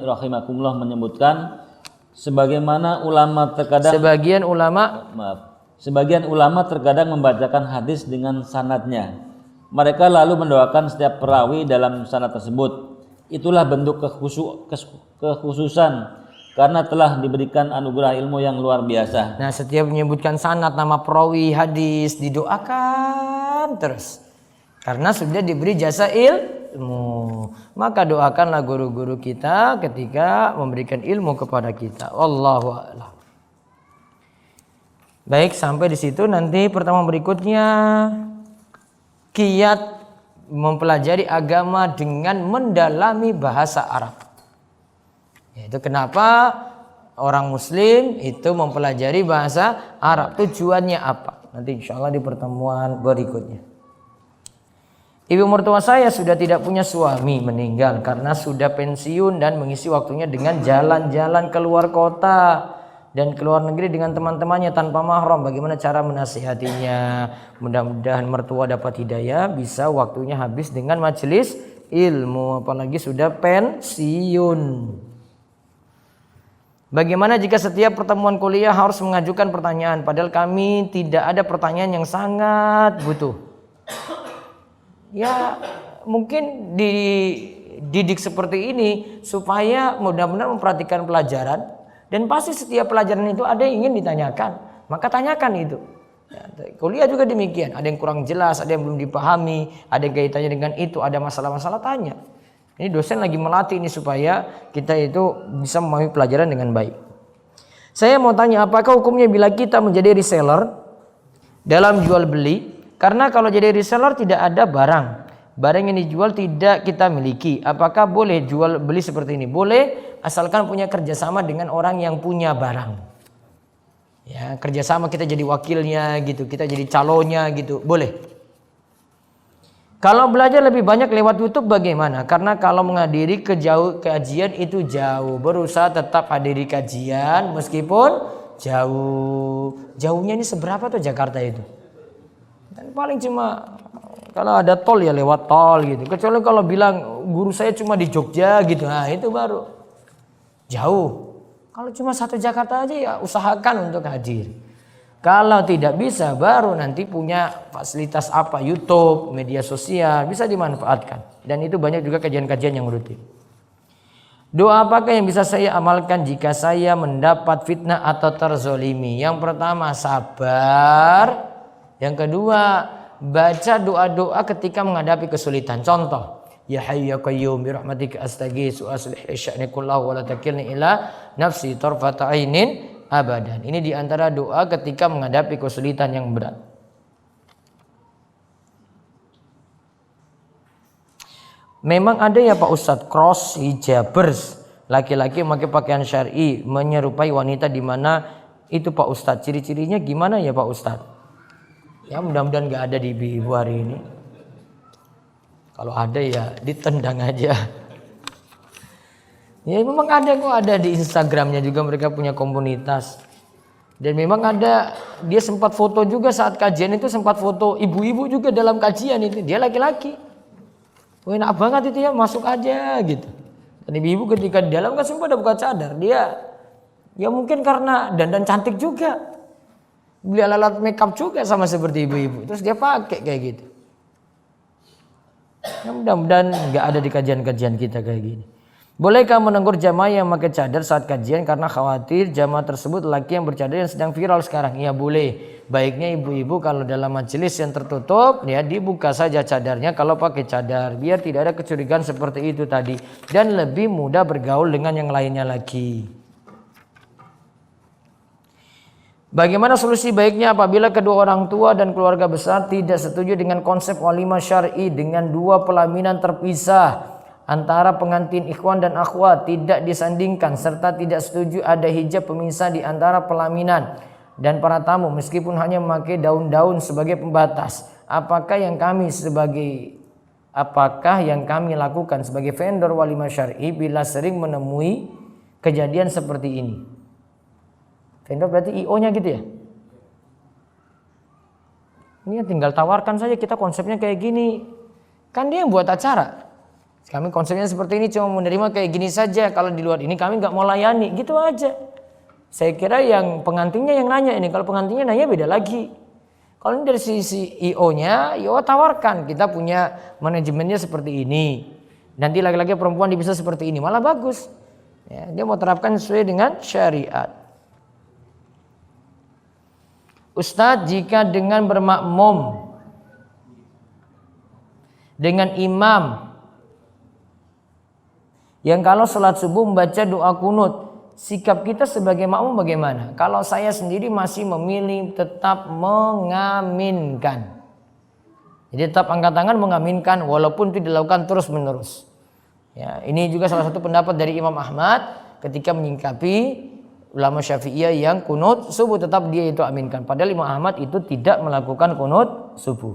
rahimakumullah menyebutkan, sebagian ulama terkadang membacakan hadis dengan sanadnya. Mereka lalu mendoakan setiap perawi dalam sanad tersebut. Itulah bentuk kekhususan karena telah diberikan anugerah ilmu yang luar biasa. Nah, setiap menyebutkan sanad nama perawi hadis didoakan terus. Karena sudah diberi jasa ilmu. Maka doakanlah guru-guru kita ketika memberikan ilmu kepada kita. Wallahu a'lam. Baik, sampai di situ. Nanti pertemuan berikutnya kiat mempelajari agama dengan mendalami bahasa Arab. Itu kenapa orang muslim itu mempelajari bahasa Arab. Tujuannya apa? Nanti insya Allah di pertemuan berikutnya. Ibu mertua saya sudah tidak punya suami, meninggal karena sudah pensiun dan mengisi waktunya dengan jalan-jalan keluar kota dan keluar negeri dengan teman-temannya tanpa mahram. Bagaimana cara menasihatinya? Mudah-mudahan mertua dapat hidayah, bisa waktunya habis dengan majelis ilmu, apalagi sudah pensiun. Bagaimana jika setiap pertemuan kuliah harus mengajukan pertanyaan, padahal kami tidak ada pertanyaan yang sangat butuh? Ya, mungkin dididik seperti ini supaya mudah-mudahan memperhatikan pelajaran, dan pasti setiap pelajaran itu ada yang ingin ditanyakan, maka tanyakan itu. Ya, kuliah juga demikian, ada yang kurang jelas, ada yang belum dipahami, ada yang kaitannya dengan itu, ada masalah-masalah, tanya. Ini dosen lagi melatih ini supaya kita itu bisa memahami pelajaran dengan baik. Saya mau tanya, apakah hukumnya bila kita menjadi reseller dalam jual beli? Karena kalau jadi reseller tidak ada barang yang dijual tidak kita miliki. Apakah boleh jual beli seperti ini? Boleh, asalkan punya kerjasama dengan orang yang punya barang. Ya, kerjasama, kita jadi wakilnya gitu, kita jadi calonnya gitu, boleh. Kalau belajar lebih banyak lewat YouTube bagaimana? Karena kalau menghadiri kajian itu jauh. Berusaha tetap hadiri kajian meskipun jauh. Jauhnya ini seberapa tuh Jakarta itu? Dan paling cuma kalau ada tol ya lewat tol gitu. Kecuali kalau bilang guru saya cuma di Jogja gitu. Nah, itu baru jauh. Kalau cuma satu Jakarta aja ya usahakan untuk hadir. Kalau tidak bisa, baru nanti punya fasilitas apa, YouTube, media sosial, bisa dimanfaatkan. Dan itu banyak juga kajian-kajian yang rutin. Doa apakah yang bisa saya amalkan jika saya mendapat fitnah atau terzolimi? Yang pertama, sabar. Yang kedua, baca doa-doa ketika menghadapi kesulitan. Contoh, ya hayyu ya qayyum bi rahmatika astaghits wa aslih li sya'ni kullahu wa la takilni ila nafsi tarfata ainin abadan. Ini diantara doa ketika menghadapi kesulitan yang berat. Memang ada ya Pak Ustadz cross hijabers, laki-laki memakai pakaian syar'i menyerupai wanita di mana itu Pak Ustadz, ciri-cirinya gimana ya Pak Ustadz? Ya mudah-mudahan nggak ada di ibu hari ini. Kalau ada ya ditendang aja. Ya memang ada kok, ada di Instagramnya juga, mereka punya komunitas. Dan memang ada, dia sempat foto juga saat kajian itu, sempat foto ibu-ibu juga dalam kajian itu. Dia laki-laki. Wah enak banget itu ya, masuk aja gitu. Dan ibu-ibu ketika di dalam kan sempat ada buka cadar. Dia ya mungkin karena dandan cantik juga. Beli alat makeup juga sama seperti ibu-ibu. Terus dia pakai kayak gitu. Ya, mudah-mudahan nggak ada di kajian-kajian kita kayak gini. Bolehkah menegur jamaah yang pakai cadar saat kajian karena khawatir jamaah tersebut laki yang bercadar yang sedang viral sekarang? Ya boleh. Baiknya ibu-ibu kalau dalam majelis yang tertutup ya dibuka saja cadarnya kalau pakai cadar biar tidak ada kecurigaan seperti itu tadi dan lebih mudah bergaul dengan yang lainnya lagi. Bagaimana solusi baiknya apabila kedua orang tua dan keluarga besar tidak setuju dengan konsep walimah syar'i dengan dua pelaminan terpisah antara pengantin ikhwan dan akhwat tidak disandingkan serta tidak setuju ada hijab pemisah di antara pelaminan dan para tamu meskipun hanya memakai daun-daun sebagai pembatas? Apakah yang kami lakukan sebagai vendor walimah syar'i bila sering menemui kejadian seperti ini? Vendor berarti IO-nya gitu ya? Ini tinggal tawarkan saja, kita konsepnya kayak gini. Kan dia yang buat acara. Kami konsepnya seperti ini, cuma menerima kayak gini saja. Kalau di luar ini kami nggak mau layani, gitu aja. Saya kira yang pengantinnya yang nanya ini. Kalau pengantinnya nanya beda lagi. Kalau ini dari sisi IO-nya, IO tawarkan. Kita punya manajemennya seperti ini. Nanti laki-laki perempuan dipisah seperti ini, malah bagus. Ya, dia mau terapkan sesuai dengan syariat. Ustadz, jika dengan bermakmum dengan imam yang kalau sholat subuh membaca doa kunut, sikap kita sebagai makmum bagaimana? Kalau saya sendiri masih memilih tetap mengaminkan. Jadi tetap angkat tangan mengaminkan walaupun itu dilakukan terus menerus. Ya, ini juga salah satu pendapat dari Imam Ahmad ketika menyikapi ulama Syafi'iyah yang kunut subuh, tetap dia itu aminkan. Padahal Imam Ahmad itu tidak melakukan kunut subuh.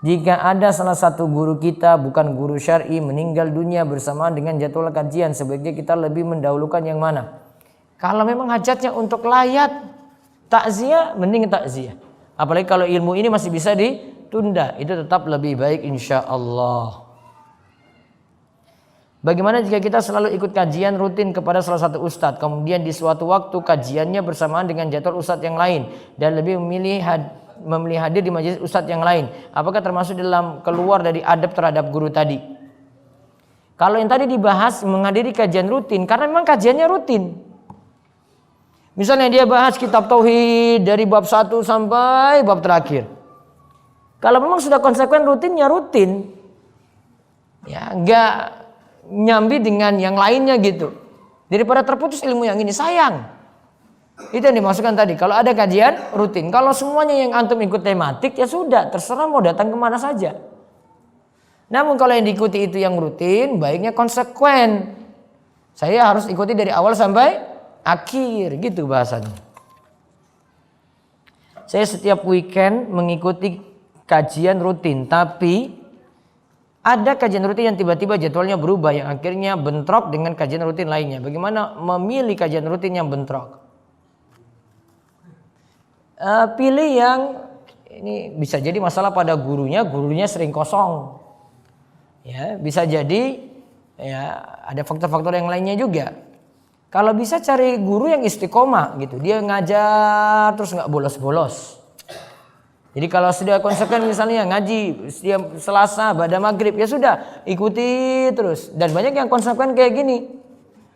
Jika ada salah satu guru kita bukan guru syar'i meninggal dunia bersamaan dengan jadwal kajian, sebaiknya kita lebih mendahulukan yang mana? Kalau memang hajatnya untuk layat takziah, mending takziah. Apalagi kalau ilmu ini masih bisa ditunda, itu tetap lebih baik insya Allah. Bagaimana jika kita selalu ikut kajian rutin kepada salah satu ustadz, kemudian di suatu waktu kajiannya bersamaan dengan jadwal ustadz yang lain dan lebih memilih hadir di majelis ustadz yang lain? Apakah termasuk dalam keluar dari adab terhadap guru tadi? Kalau yang tadi dibahas menghadiri kajian rutin, karena memang kajiannya rutin. Misalnya dia bahas kitab tauhid dari bab 1 sampai bab terakhir. Kalau memang sudah konsekuen rutinnya rutin, ya enggak nyambi dengan yang lainnya gitu. Daripada terputus ilmu yang ini, sayang. Itu yang dimaksudkan tadi. Kalau ada kajian rutin, kalau semuanya yang antum ikut tematik ya sudah, terserah mau datang kemana saja. Namun kalau yang diikuti itu yang rutin, baiknya konsekuen. Saya harus ikuti dari awal sampai akhir, gitu bahasanya. Saya setiap weekend mengikuti kajian rutin, tapi ada kajian rutin yang tiba-tiba jadwalnya berubah yang akhirnya bentrok dengan kajian rutin lainnya. Bagaimana memilih kajian rutin yang bentrok? Pilih yang ini bisa jadi masalah pada gurunya sering kosong. Ya, bisa jadi ya ada faktor-faktor yang lainnya juga. Kalau bisa cari guru yang istiqomah gitu, dia ngajar terus nggak bolos-bolos. Jadi kalau sudah konsekuen misalnya ngaji setiap Selasa pada maghrib ya sudah ikuti terus. Dan banyak yang konsekuen kayak gini.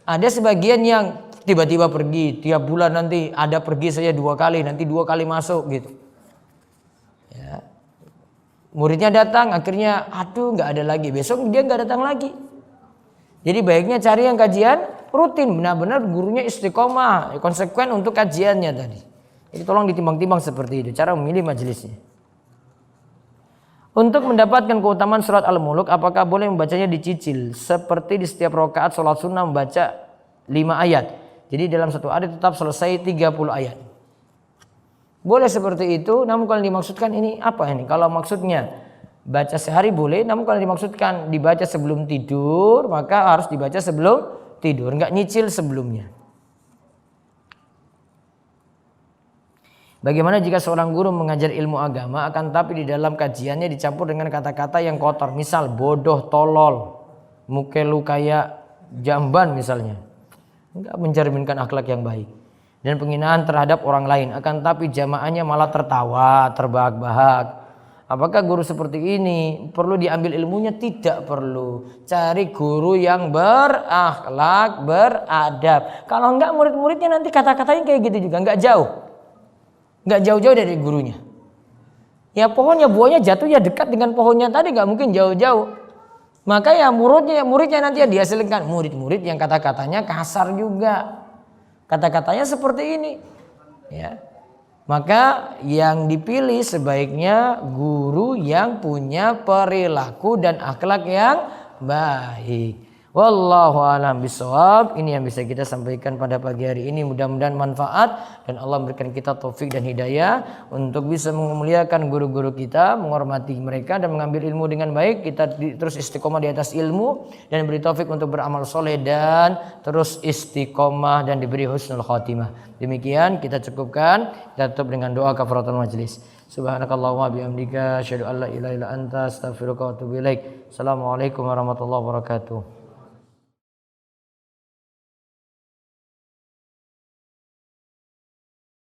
Ada sebagian yang tiba-tiba pergi tiap bulan, nanti ada pergi saya 2 kali, nanti 2 kali masuk gitu. Ya. Muridnya datang akhirnya aduh nggak ada lagi, besok dia nggak datang lagi. Jadi baiknya cari yang kajian rutin, benar-benar gurunya istiqomah, konsekuen untuk kajiannya tadi. Jadi tolong ditimbang-timbang seperti itu cara memilih majelisnya. Untuk mendapatkan keutamaan surat Al-Mulk, apakah boleh membacanya dicicil seperti di setiap rakaat sholat sunnah membaca 5 ayat? Jadi dalam satu hari tetap selesai 30 ayat. Boleh seperti itu, namun kalau dimaksudkan ini apa ini? Kalau maksudnya baca sehari boleh, namun kalau dimaksudkan dibaca sebelum tidur, maka harus dibaca sebelum tidur, enggak nyicil sebelumnya. Bagaimana jika seorang guru mengajar ilmu agama akan tapi di dalam kajiannya dicampur dengan kata-kata yang kotor, misal bodoh, tolol, mukelu kayak jamban misalnya, enggak mencerminkan akhlak yang baik, dan penghinaan terhadap orang lain, akan tapi jamaahnya malah tertawa, terbahak-bahak. Apakah guru seperti ini perlu diambil ilmunya? Tidak perlu. Cari guru yang berakhlak, beradab. Kalau enggak murid-muridnya nanti kata-katanya kayak gitu juga, enggak jauh. Enggak jauh-jauh dari gurunya. Ya pohonnya buahnya jatuh ya dekat dengan pohonnya tadi, enggak mungkin jauh-jauh. Maka ya muridnya nanti ya dihasilkan murid-murid yang kata-katanya kasar juga. Kata-katanya seperti ini. Ya. Maka yang dipilih sebaiknya guru yang punya perilaku dan akhlak yang baik. Wallahu a'lam bishawab. Ini yang bisa kita sampaikan pada pagi hari ini. Mudah-mudahan manfaat dan Allah memberikan kita taufik dan hidayah untuk bisa memuliakan guru-guru kita, menghormati mereka dan mengambil ilmu dengan baik. Kita terus istiqomah di atas ilmu dan beri taufik untuk beramal soleh dan terus istiqomah dan diberi husnul khatimah. Demikian kita cukupkan. Kita tutup dengan doa kafaratul majlis. Subhanakallahumma bihamdika asyhadu an la ilaha illa anta astaghfiruka wa atubu ilaik. Assalamualaikum warahmatullahi wabarakatuh.